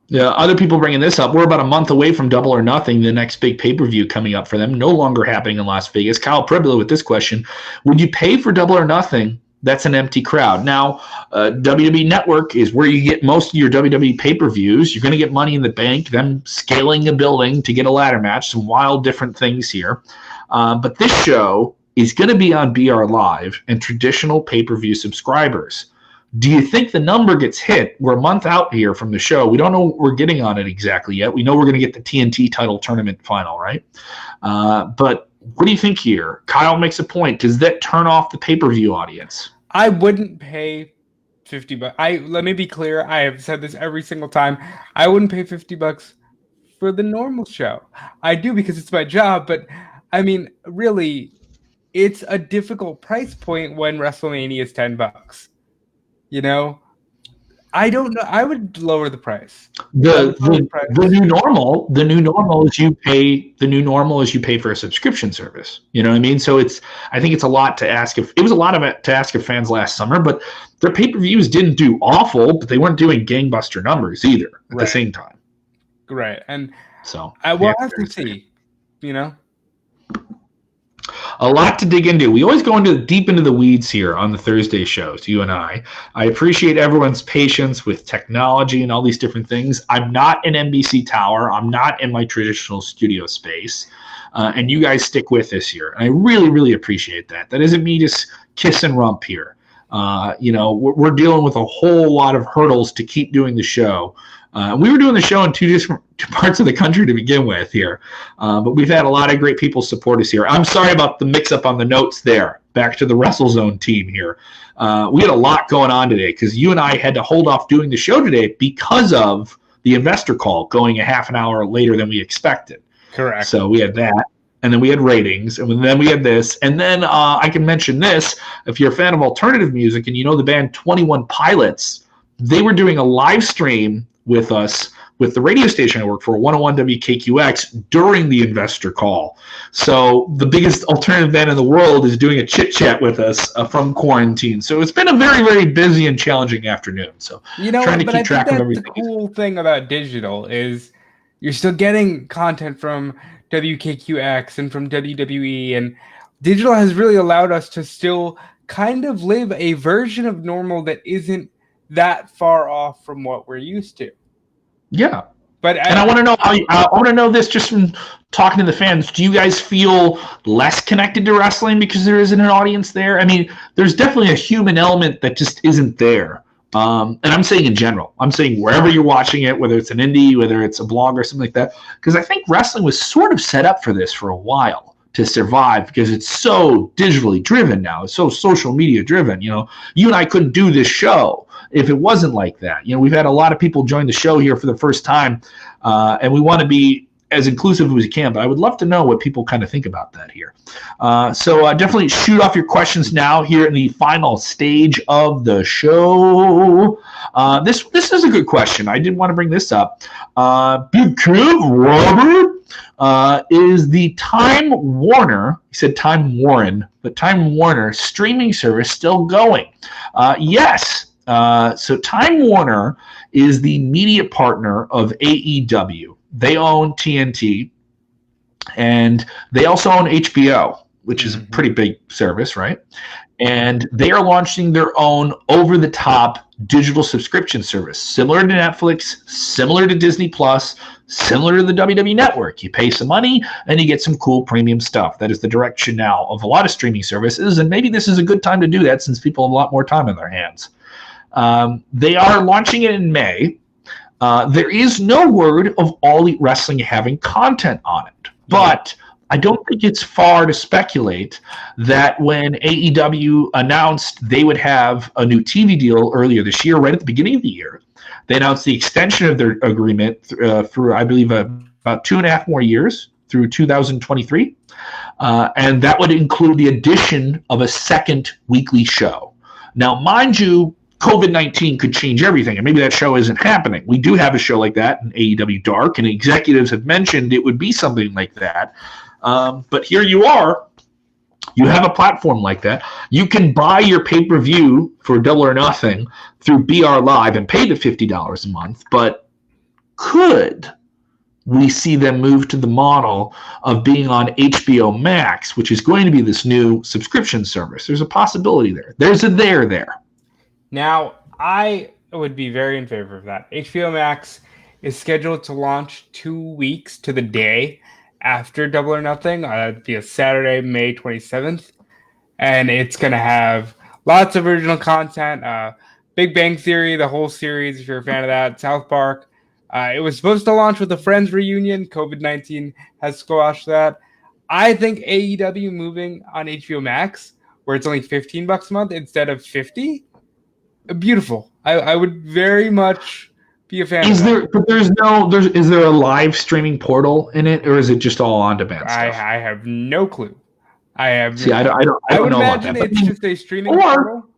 Yeah, other people bringing this up. We're about a month away from Double or Nothing, the next big pay-per-view coming up for them, no longer happening in Las Vegas. Kyle Pribula with this question. Would you pay for Double or Nothing? That's an empty crowd. Now, WWE Network is where you get most of your WWE pay-per-views. You're going to get Money in the Bank, them scaling a building to get a ladder match, some wild different things here. But this show is going to be on BR Live and traditional pay-per-view subscribers. Do you think the number gets hit? We're a month out here from the show. We don't know what we're getting on it exactly yet. We know we're going to get the TNT title tournament final, right? But what do you think here? Kyle makes a point. Does that turn off the pay-per-view audience? I wouldn't pay $50. Let me be clear. I have said this every single time. I wouldn't pay $50 for the normal show. I do because it's my job, but I mean, really, it's a difficult price point when WrestleMania is $10. You know, I don't know. I would lower the price. The new normal is you pay for a subscription service. You know what I mean? So I think it's a lot to ask. If it was a lot of it to ask of fans last summer, but their pay-per-views didn't do awful, but they weren't doing gangbuster numbers either at the same time. Right, and so I will have to see. You know. A lot to dig into. We always go deep into the weeds here on the Thursday shows, you and I. I appreciate everyone's patience with technology and all these different things. I'm not in NBC Tower. I'm not in my traditional studio space. And you guys stick with us here. And I really, really appreciate that. That isn't me just kissing rump here. We're dealing with a whole lot of hurdles to keep doing the show. We were doing the show in two different parts of the country to begin with here, but we've had a lot of great people support us here. I'm sorry about the mix-up on the notes there. Back to the WrestleZone team here. We had a lot going on today because you and I had to hold off doing the show today because of the investor call going a half an hour later than we expected. Correct. So we had that, and then we had ratings, and then we had this, and then I can mention this. If you're a fan of alternative music and you know the band 21 Pilots, they were doing a live stream with us, with the radio station I work for, 101 WKQX, during the investor call. So the biggest alternative band in the world is doing a chit-chat with us from quarantine. So it's been a very, very busy and challenging afternoon. So trying to keep track of everything. The cool thing about digital is you're still getting content from WKQX and from WWE, and digital has really allowed us to still kind of live a version of normal that isn't that far off from what we're used to. Yeah. I want to know I want to know this just from talking to the fans. Do you guys feel less connected to wrestling because there isn't an audience there? I mean, there's definitely a human element that just isn't there. And I'm saying in general. I'm saying wherever you're watching it, whether it's an indie, whether it's a blog or something like that, because I think wrestling was sort of set up for this for a while to survive because it's so digitally driven now. It's so social media driven. You know, you and I couldn't do this show if it wasn't like that. You know, we've had a lot of people join the show here for the first time, and we want to be as inclusive as we can, but I would love to know what people kind of think about that here. So definitely shoot off your questions now here in the final stage of the show. This is a good question. I did want to bring this up. Big Kid Robert, is the Time Warner, he said Time Warren, but Time Warner streaming service still going? Yes. So Time Warner is the media partner of AEW. They own TNT, and they also own HBO, which is a pretty big service, right? And they are launching their own over-the-top digital subscription service, similar to Netflix, similar to Disney Plus, similar to the WWE Network. You pay some money, and you get some cool premium stuff. That is the direction now of a lot of streaming services, and maybe this is a good time to do that since people have a lot more time on their hands. They are launching it in May. There is no word of All Elite Wrestling having content on it, but I don't think it's far to speculate that when AEW announced they would have a new TV deal earlier this year, right at the beginning of the year, they announced the extension of their agreement through, I believe, about 2.5 more years through 2023, and that would include the addition of a second weekly show. Now, mind you, COVID-19 could change everything, and maybe that show isn't happening. We do have a show like that in AEW Dark, and executives have mentioned it would be something like that. But here you are. You have a platform like that. You can buy your pay-per-view for Double or Nothing through BR Live and pay the $50 a month, but could we see them move to the model of being on HBO Max, which is going to be this new subscription service? There's a possibility there. There's a there. Now, I would be very in favor of that. HBO Max is scheduled to launch 2 weeks to the day after Double or Nothing. It'd be a Saturday, May 27th. And it's going to have lots of original content. Big Bang Theory, the whole series, if you're a fan of that. South Park. It was supposed to launch with a Friends reunion. COVID-19 has squashed that. I think AEW moving on HBO Max, where it's only $15 a month instead of $50, Beautiful. I would very much be a fan Is of that. there? But is there a live streaming portal in it, or is it just all on demand stuff? I have no clue. I have. See, I don't would know about imagine that. But it's just a streaming or portal.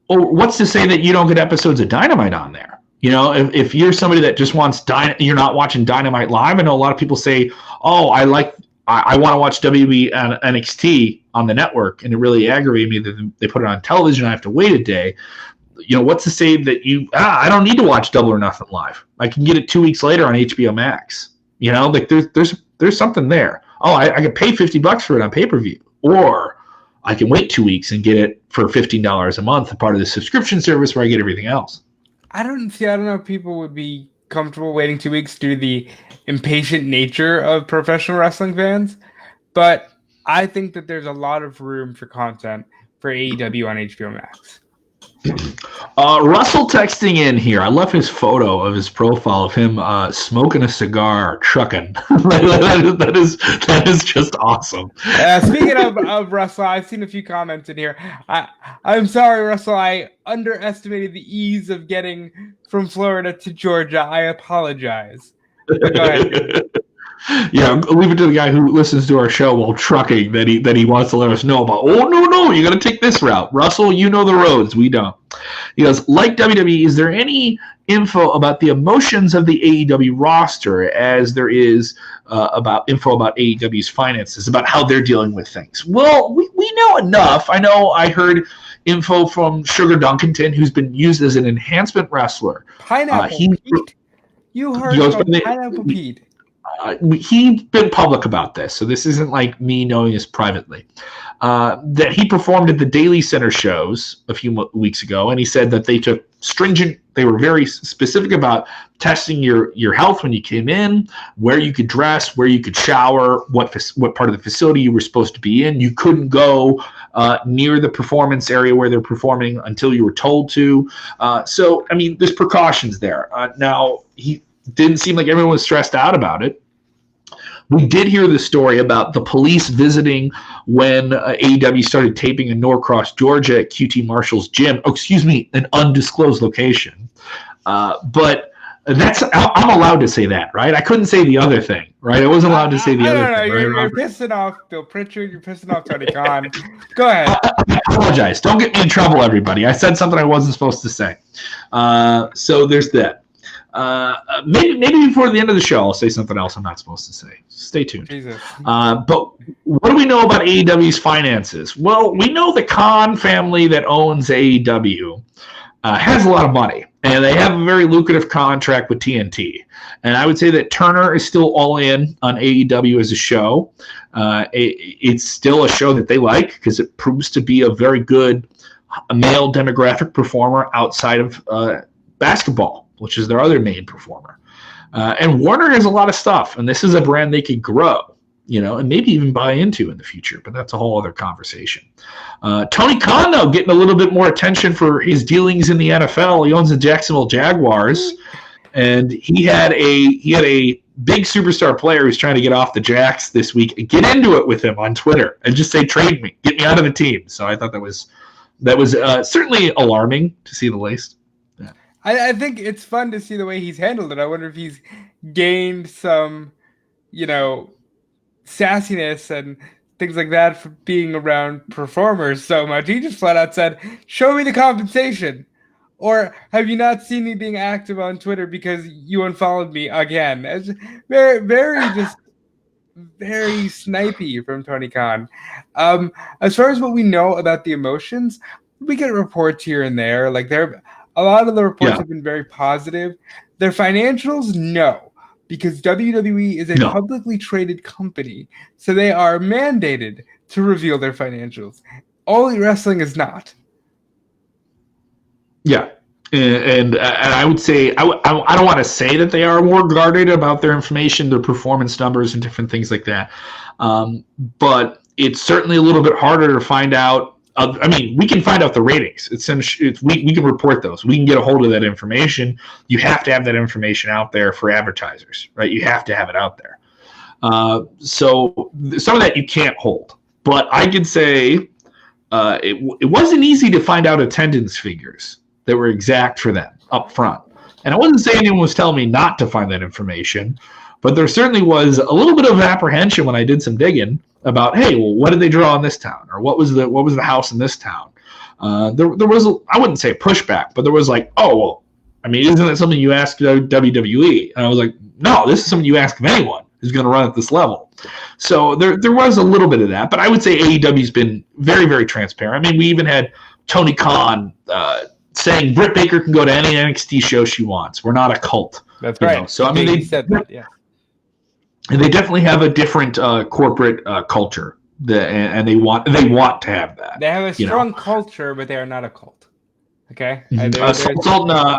or what's to say that you don't get episodes of Dynamite on there? You know, if you're somebody that just wants you're not watching Dynamite live. I know a lot of people say, "Oh, I want to watch WWE and NXT on the network," and it really aggravated me that they put it on television. I have to wait a day. You know, what's to say that I don't need to watch Double or Nothing live. I can get it 2 weeks later on HBO Max. You know, like there's something there. Oh, I can pay $50 for it on pay-per-view, or I can wait 2 weeks and get it for $15 a month, a part of the subscription service where I get everything else. I don't know if people would be comfortable waiting 2 weeks due to the impatient nature of professional wrestling fans, but I think that there's a lot of room for content for AEW on HBO Max. Russell texting in here. I love his photo of his profile of him smoking a cigar, trucking. that is just awesome. Speaking of Russell, I've seen a few comments in here. I'm sorry, Russell. I underestimated the ease of getting from Florida to Georgia. I apologize. But go ahead. Yeah, leave it to the guy who listens to our show while trucking that he wants to let us know about. Oh, no, you got to take this route. Russell, you know the roads. We don't. He goes, like WWE, is there any info about the emotions of the AEW roster as there is about info about AEW's finances, about how they're dealing with things? Well, we know enough. I heard info from Sugar Duncanton, who's been used as an enhancement wrestler. Pineapple Pete? You heard from Pineapple Pete. He's been public about this, so this isn't like me knowing this privately. That he performed at the Daily Center shows a few weeks ago, and he said that they were very specific about testing your health when you came in, where you could dress, where you could shower, what part of the facility you were supposed to be in. You couldn't go near the performance area where they're performing until you were told to. So, I mean, there's precautions there. Now, he didn't seem like everyone was stressed out about it. We did hear the story about the police visiting when AEW started taping in Norcross, Georgia at QT Marshall's gym. Oh, excuse me, an undisclosed location. But I'm allowed to say that, right? I couldn't say the other thing, right? I wasn't allowed to say the other thing. You're pissing off Bill Pritchard. You're pissing off Tony Khan. Go ahead. I apologize. Don't get me in trouble, everybody. I said something I wasn't supposed to say. So there's that. Maybe before the end of the show, I'll say something else I'm not supposed to say. Stay tuned. But what do we know about AEW's finances? Well, we know the Khan family that owns AEW has a lot of money, and they have a very lucrative contract with TNT. And I would say that Turner is still all in on AEW as a show. It's still a show that they like because it proves to be a very good male demographic performer outside of basketball, which is their other main performer. And Warner has a lot of stuff, and this is a brand they could grow, and maybe even buy into in the future, but that's a whole other conversation. Tony Khan, though, getting a little bit more attention for his dealings in the NFL. He owns the Jacksonville Jaguars, and he had a big superstar player who's trying to get off the Jacks this week and get into it with him on Twitter and just say, trade me, get me out of the team. So I thought that was certainly alarming, to say the least. I think it's fun to see the way he's handled it. I wonder if he's gained some, sassiness and things like that for being around performers so much. He just flat out said, show me the compensation. Or have you not seen me being active on Twitter because you unfollowed me again? It's very, very snipey from Tony Khan. As far as what we know about the emotions, we get reports here and there. Like a lot of the reports have been very positive. Their financials, no, because WWE is a publicly traded company, so they are mandated to reveal their financials. All Elite Wrestling is not. Yeah, and I would say I don't want to say that they are more guarded about their information, their performance numbers, and different things like that. But it's certainly a little bit harder to find out. We can find out the ratings. We can report those. We can get a hold of that information. You have to have that information out there for advertisers, right? You have to have it out there. So some of that you can't hold. But I could say it wasn't easy to find out attendance figures that were exact for them up front. And I wasn't saying anyone was telling me not to find that information, but there certainly was a little bit of apprehension when I did some digging about, hey, well, what did they draw in this town, or what was the house in this town? There was I wouldn't say pushback, but there was like, oh, well, I mean, isn't that something you ask WWE? And I was like, no, this is something you ask of anyone who's going to run at this level. So there was a little bit of that, but I would say AEW's been very, very transparent. I mean, we even had Tony Khan saying Britt Baker can go to any NXT show she wants. We're not a cult. That's right. Know? So I mean, they said that, yeah. And they definitely have a different corporate culture, and they want to have that. They have a strong culture, but they are not a cult. Okay. Sultan,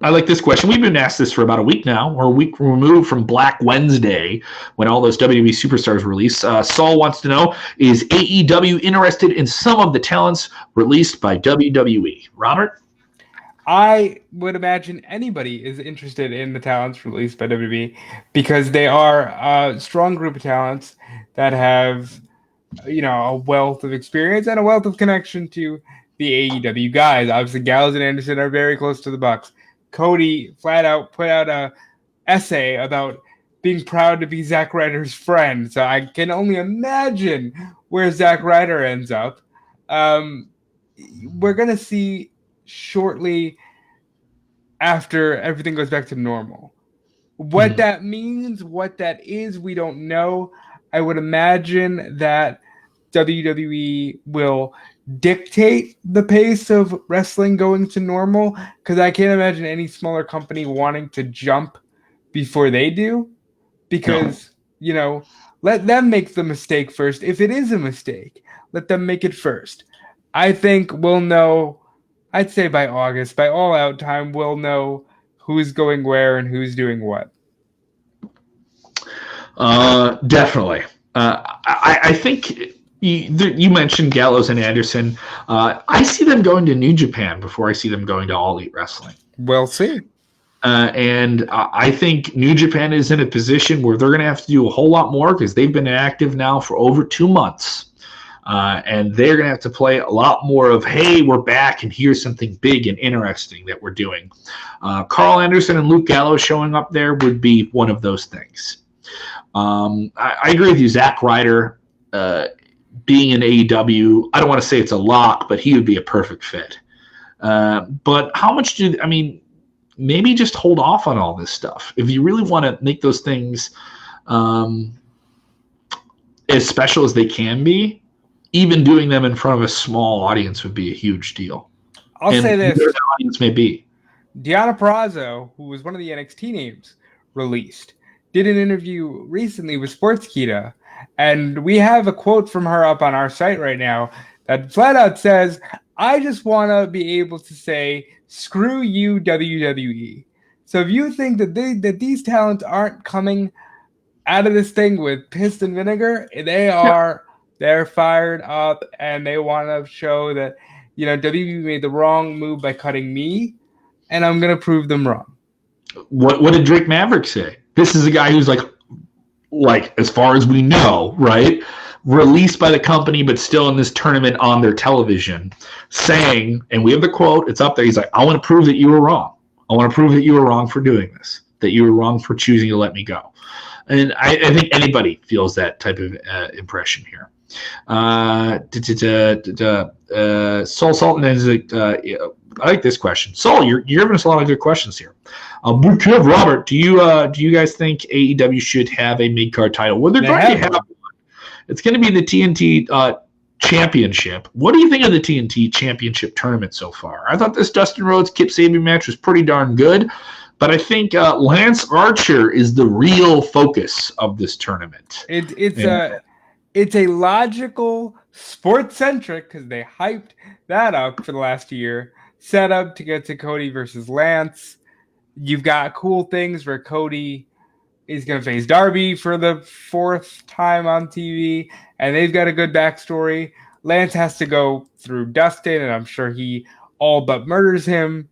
I like this question. We've been asked this for about a week now. We're a week removed from Black Wednesday when all those WWE superstars released. Saul wants to know, is AEW interested in some of the talents released by WWE? Robert? I would imagine anybody is interested in the talents released by WWE because they are a strong group of talents that have, a wealth of experience and a wealth of connection to the AEW guys. Obviously, Gallows and Anderson are very close to the Bucks. Cody flat out put out a essay about being proud to be Zack Ryder's friend. So I can only imagine where Zack Ryder ends up. We're going to see shortly after everything goes back to normal. What that means, what that is, we don't know. I would imagine that WWE will dictate the pace of wrestling going to normal, because I can't imagine any smaller company wanting to jump before they do, because let them make the mistake first. If it is a mistake, let them make it first. I think we'll know, I'd say by August, by All Out time, we'll know who's going where and who's doing what. Definitely. I think you mentioned Gallows and Anderson. I see them going to New Japan before I see them going to All Elite Wrestling. We'll see. And I think New Japan is in a position where they're going to have to do a whole lot more because they've been active now for over 2 months. And they're going to have to play a lot more of, hey, we're back and here's something big and interesting that we're doing. Carl Anderson and Luke Gallows showing up there would be one of those things. I agree with you, Zack Ryder. Being in AEW, I don't want to say it's a lock, but he would be a perfect fit. But how much maybe just hold off on all this stuff. If you really want to make those things as special as they can be, even doing them in front of a small audience would be a huge deal. I'll say this. The audience may be. Deonna Purrazzo, who was one of the NXT names released, did an interview recently with Sportskeeda. And we have a quote from her up on our site right now that flat out says, I just want to be able to say, screw you, WWE. So if you think that these talents aren't coming out of this thing with piss and vinegar, they're fired up and they want to show that, WWE made the wrong move by cutting me, and I'm going to prove them wrong. What did Drake Maverick say? This is a guy who's like, as far as we know, right, released by the company, but still in this tournament on their television, saying, and we have the quote, it's up there, he's like, I want to prove that you were wrong. I want to prove that you were wrong for doing this, that you were wrong for choosing to let me go. And I think anybody feels that type of impression here. Soul Sultan is I like this question. Saul, you're giving us a lot of good questions here. Robert, do you guys think AEW should have a mid-card title? Well, they're going to have one. It's going to be the TNT Championship. What do you think of the TNT Championship tournament so far? I thought this Dustin Rhodes Kip Sabian match was pretty darn good, but I think Lance Archer is the real focus of this tournament. It's a logical, sports-centric, because they hyped that up for the last year, setup to get to Cody versus Lance. You've got cool things where Cody is going to face Darby for the 4th time on TV, and they've got a good backstory. Lance has to go through Dustin, and I'm sure he all but murders him.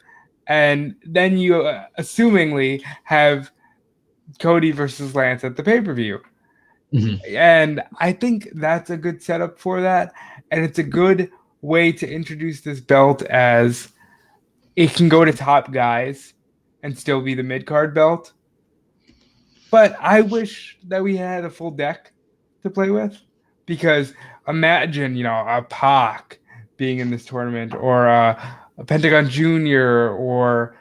And then you assumingly have Cody versus Lance at the pay-per-view. Mm-hmm. And I think that's a good setup for that. And it's a good way to introduce this belt as it can go to top guys and still be the mid-card belt. But I wish that we had a full deck to play with, because imagine, a Pac being in this tournament, or a Pentagon Jr., or,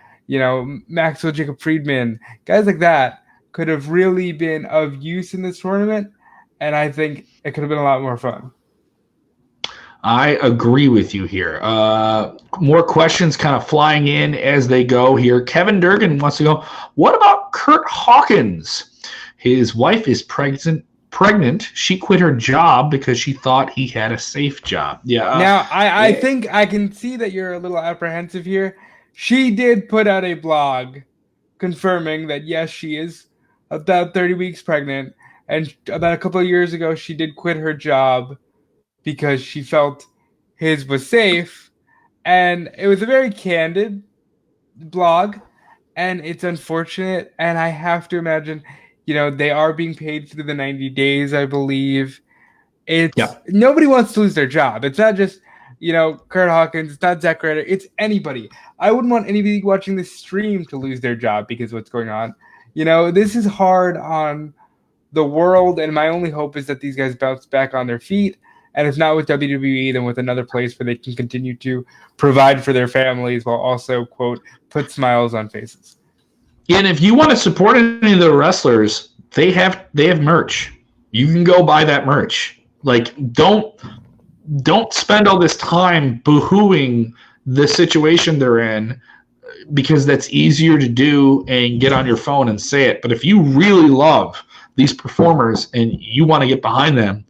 Maxwell Jacob Friedman. Guys like that could have really been of use in this tournament, and I think it could have been a lot more fun. I agree with you here. More questions kind of flying in as they go here. Kevin Durgan wants to go, what about Kurt Hawkins? His wife is pregnant. She quit her job because she thought he had a safe job. Yeah. Now, I think I can see that you're a little apprehensive here. She did put out a blog confirming that, yes, she is about 30 weeks pregnant. And about a couple of years ago, she did quit her job because she felt his was safe. And it was a very candid blog. And it's unfortunate. And I have to imagine, they are being paid through the 90 days, I believe. Nobody wants to lose their job. It's not just, Kurt Hawkins. It's not Zack Ryder. It's anybody. I wouldn't want anybody watching this stream to lose their job because of what's going on. This is hard on the world, and my only hope is that these guys bounce back on their feet. And if not with WWE, then with another place where they can continue to provide for their families while also, quote, put smiles on faces. And if you want to support any of the wrestlers, they have merch. You can go buy that merch. Like, don't spend all this time boo-hooing the situation they're in, because that's easier to do and get on your phone and say it. But if you really love these performers and you want to get behind them,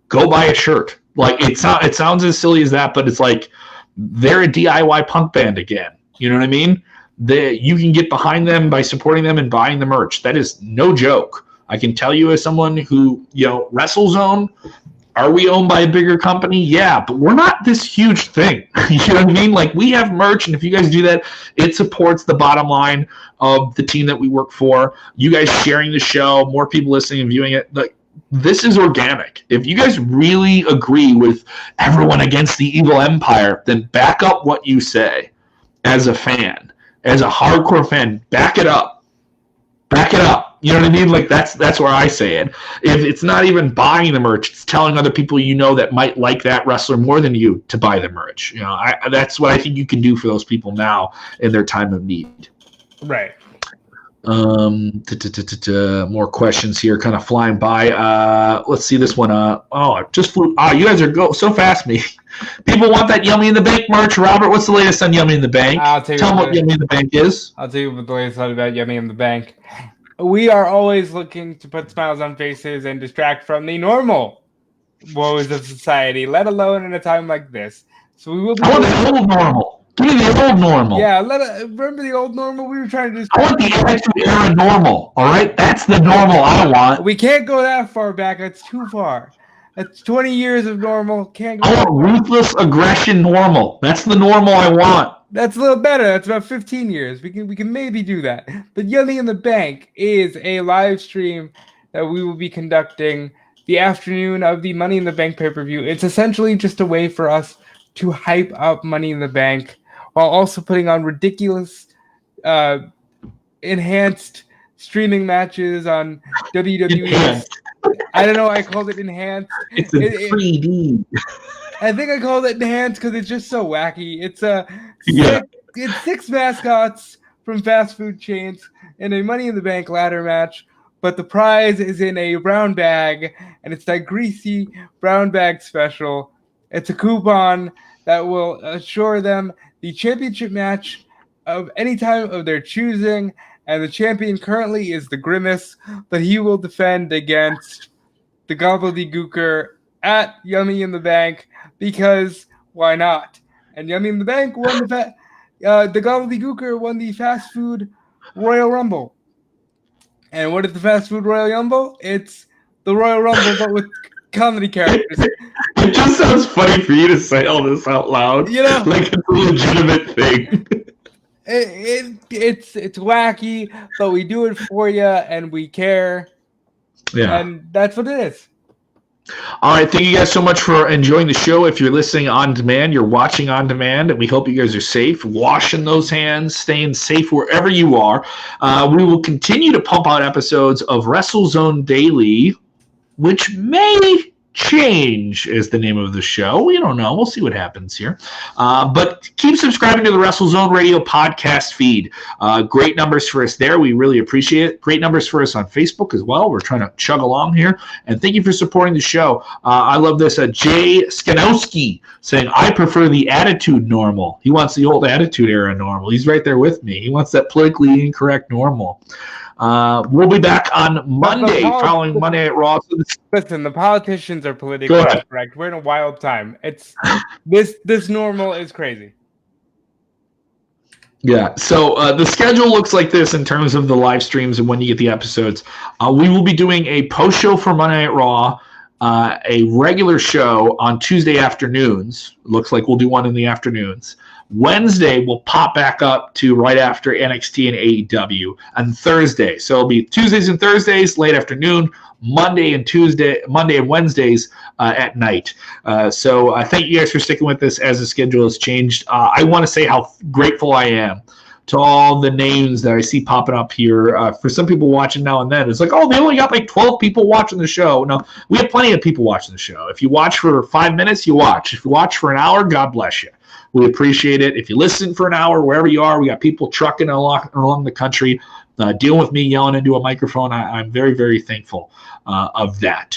go buy a shirt. Like, it sounds as silly as that, but it's like they're a DIY punk band again. You know what I mean? You can get behind them by supporting them and buying the merch. That is no joke. I can tell you, as someone who, WrestleZone, are we owned by a bigger company? Yeah, but we're not this huge thing. You know what I mean? Like, we have merch, and if you guys do that, it supports the bottom line of the team that we work for. You guys sharing the show, more people listening and viewing it. Like, this is organic. If you guys really agree with everyone against the evil empire, then back up what you say as a fan, as a hardcore fan. Back it up. Back it up. You know what I mean? Like, that's where I say it. If it's not even buying the merch, it's telling other people that might like that wrestler more than you to buy the merch. That's what I think you can do for those people now in their time of need. Right. More questions here, kind of flying by. Let's see this one. It just flew. You guys are so fast, me. People want that Yummy in the Bank merch. Robert, what's the latest on Yummy in the Bank? Tell them what Yummy in the Bank is. I'll tell you what the latest on about Yummy in the Bank. We are always looking to put smiles on faces and distract from the normal woes of society, let alone in a time like this. So we will be. I want the old normal. Give me the old normal. Yeah, remember the old normal? We were trying to. I want the Attitude Era normal. All right, that's the normal I want. We can't go that far back. That's too far. That's 20 years of normal. Can't go. I want ruthless aggression normal. That's the normal I want. That's a little better. That's about 15 years. We can maybe do that. But Yummy in the Bank is a live stream that we will be conducting the afternoon of the Money in the Bank pay-per-view. It's essentially just a way for us to hype up Money in the Bank while also putting on ridiculous enhanced streaming matches on WWE. I don't know why I called it enhanced. It's in 3D. I think I called it enhanced because it's just so wacky. It's six mascots from fast food chains in a Money in the Bank ladder match, but the prize is in a brown bag, and it's that greasy brown bag special. It's a coupon that will assure them the championship match of any time of their choosing, and the champion currently is the Grimace, but he will defend against the Gobbledygooker at Yummy in the Bank, because why not? And Yummy in the Bank won the Gobbledygooker won the Fast Food Royal Rumble. And what is the Fast Food Royal Rumble? It's the Royal Rumble, but with comedy characters. It just sounds funny for you to say all this out loud. Like it's a legitimate thing. It's wacky, but we do it for you, and we care. Yeah. And that's what it is. All right, thank you guys so much for enjoying the show. If you're listening on demand, you're watching on demand, and we hope you guys are safe, washing those hands, staying safe wherever you are. We will continue to pump out episodes of WrestleZone Daily, which may change is the name of the show. We don't know. We'll see what happens here. But keep subscribing to the WrestleZone Radio podcast feed. Great numbers for us there. We really appreciate it. Great numbers for us on Facebook as well. We're trying to chug along here. And thank you for supporting the show. I love this. Jay Skanowski saying, I prefer the attitude normal. He wants the old attitude era normal. He's right there with me. He wants that politically incorrect normal. We'll be back on Monday, following Monday at Raw. Listen, the politicians are politically incorrect. We're in a wild time. It's this normal is crazy. Yeah, so the schedule looks like this in terms of the live streams and when you get the episodes. We will be doing a post show for Monday Night Raw, a regular show on Tuesday afternoons. Looks like we'll do one in the afternoons. Wednesday, we'll pop back up to right after NXT and AEW, and Thursday. So it'll be Tuesdays and Thursdays, late afternoon, Monday and Wednesdays at night. So thank you guys for sticking with this as the schedule has changed. I want to say how grateful I am to all the names that I see popping up here. For some people watching now and then, it's like, oh, they only got like 12 people watching the show. No, we have plenty of people watching the show. If you watch for 5 minutes, you watch. If you watch for an hour, God bless you. We appreciate it. If you listen for an hour, wherever you are, we got people trucking along the country, dealing with me yelling into a microphone. I'm very, very thankful of that.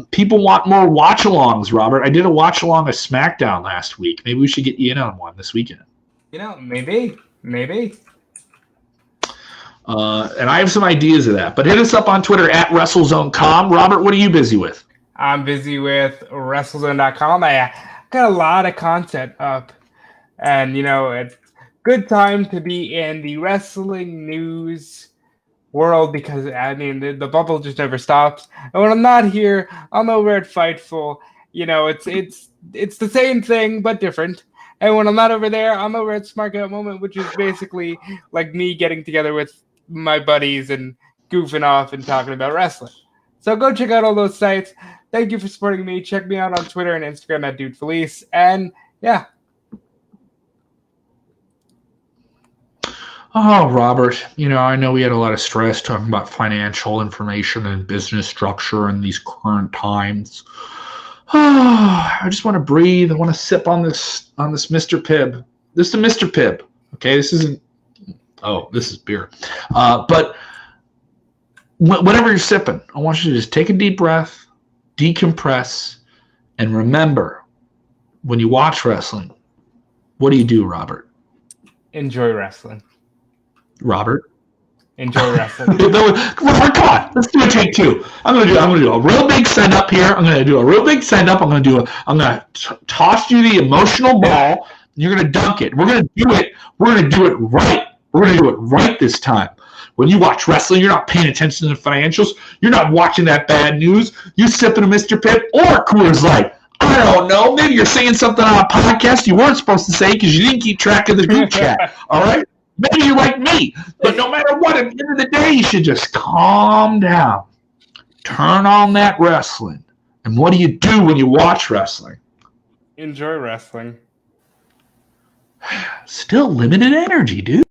People want more watch-alongs, Robert. I did a watch-along of SmackDown last week. Maybe we should get you in on one this weekend. Maybe. And I have some ideas of that. But hit us up on Twitter at WrestleZone.com. Robert, what are you busy with? I'm busy with WrestleZone.com. I got a lot of content up. And, it's good time to be in the wrestling news world because, the bubble just never stops. And when I'm not here, I'm over at Fightful. It's the same thing, but different. And when I'm not over there, I'm over at Smart Out Moment, which is basically like me getting together with my buddies and goofing off and talking about wrestling. So go check out all those sites. Thank you for supporting me. Check me out on Twitter and Instagram at DudeFelice. And yeah. Oh, Robert, I know we had a lot of stress talking about financial information and business structure in these current times. I just want to breathe. I want to sip on this Mr. Pibb. This is a Mr. Pibb. Okay, this isn't. Oh, this is beer. But whenever you're sipping, I want you to just take a deep breath, decompress, and remember, when you watch wrestling, what do you do, Robert? Enjoy wrestling. Robert? Enjoy wrestling. Come on, let's do a take two. I'm gonna do a real big send up here. I'm gonna toss you the emotional ball. And you're gonna dunk it. We're gonna do it right. We're gonna do it right this time. When you watch wrestling, you're not paying attention to the financials. You're not watching that bad news. You're sipping a Mr. Pibb or Coors Light. I don't know. Maybe you're saying something on a podcast you weren't supposed to say because you didn't keep track of the group chat. All right. Maybe you're like me, but no matter what, at the end of the day, you should just calm down. Turn on that wrestling. And what do you do when you watch wrestling? Enjoy wrestling. Still limited energy, dude.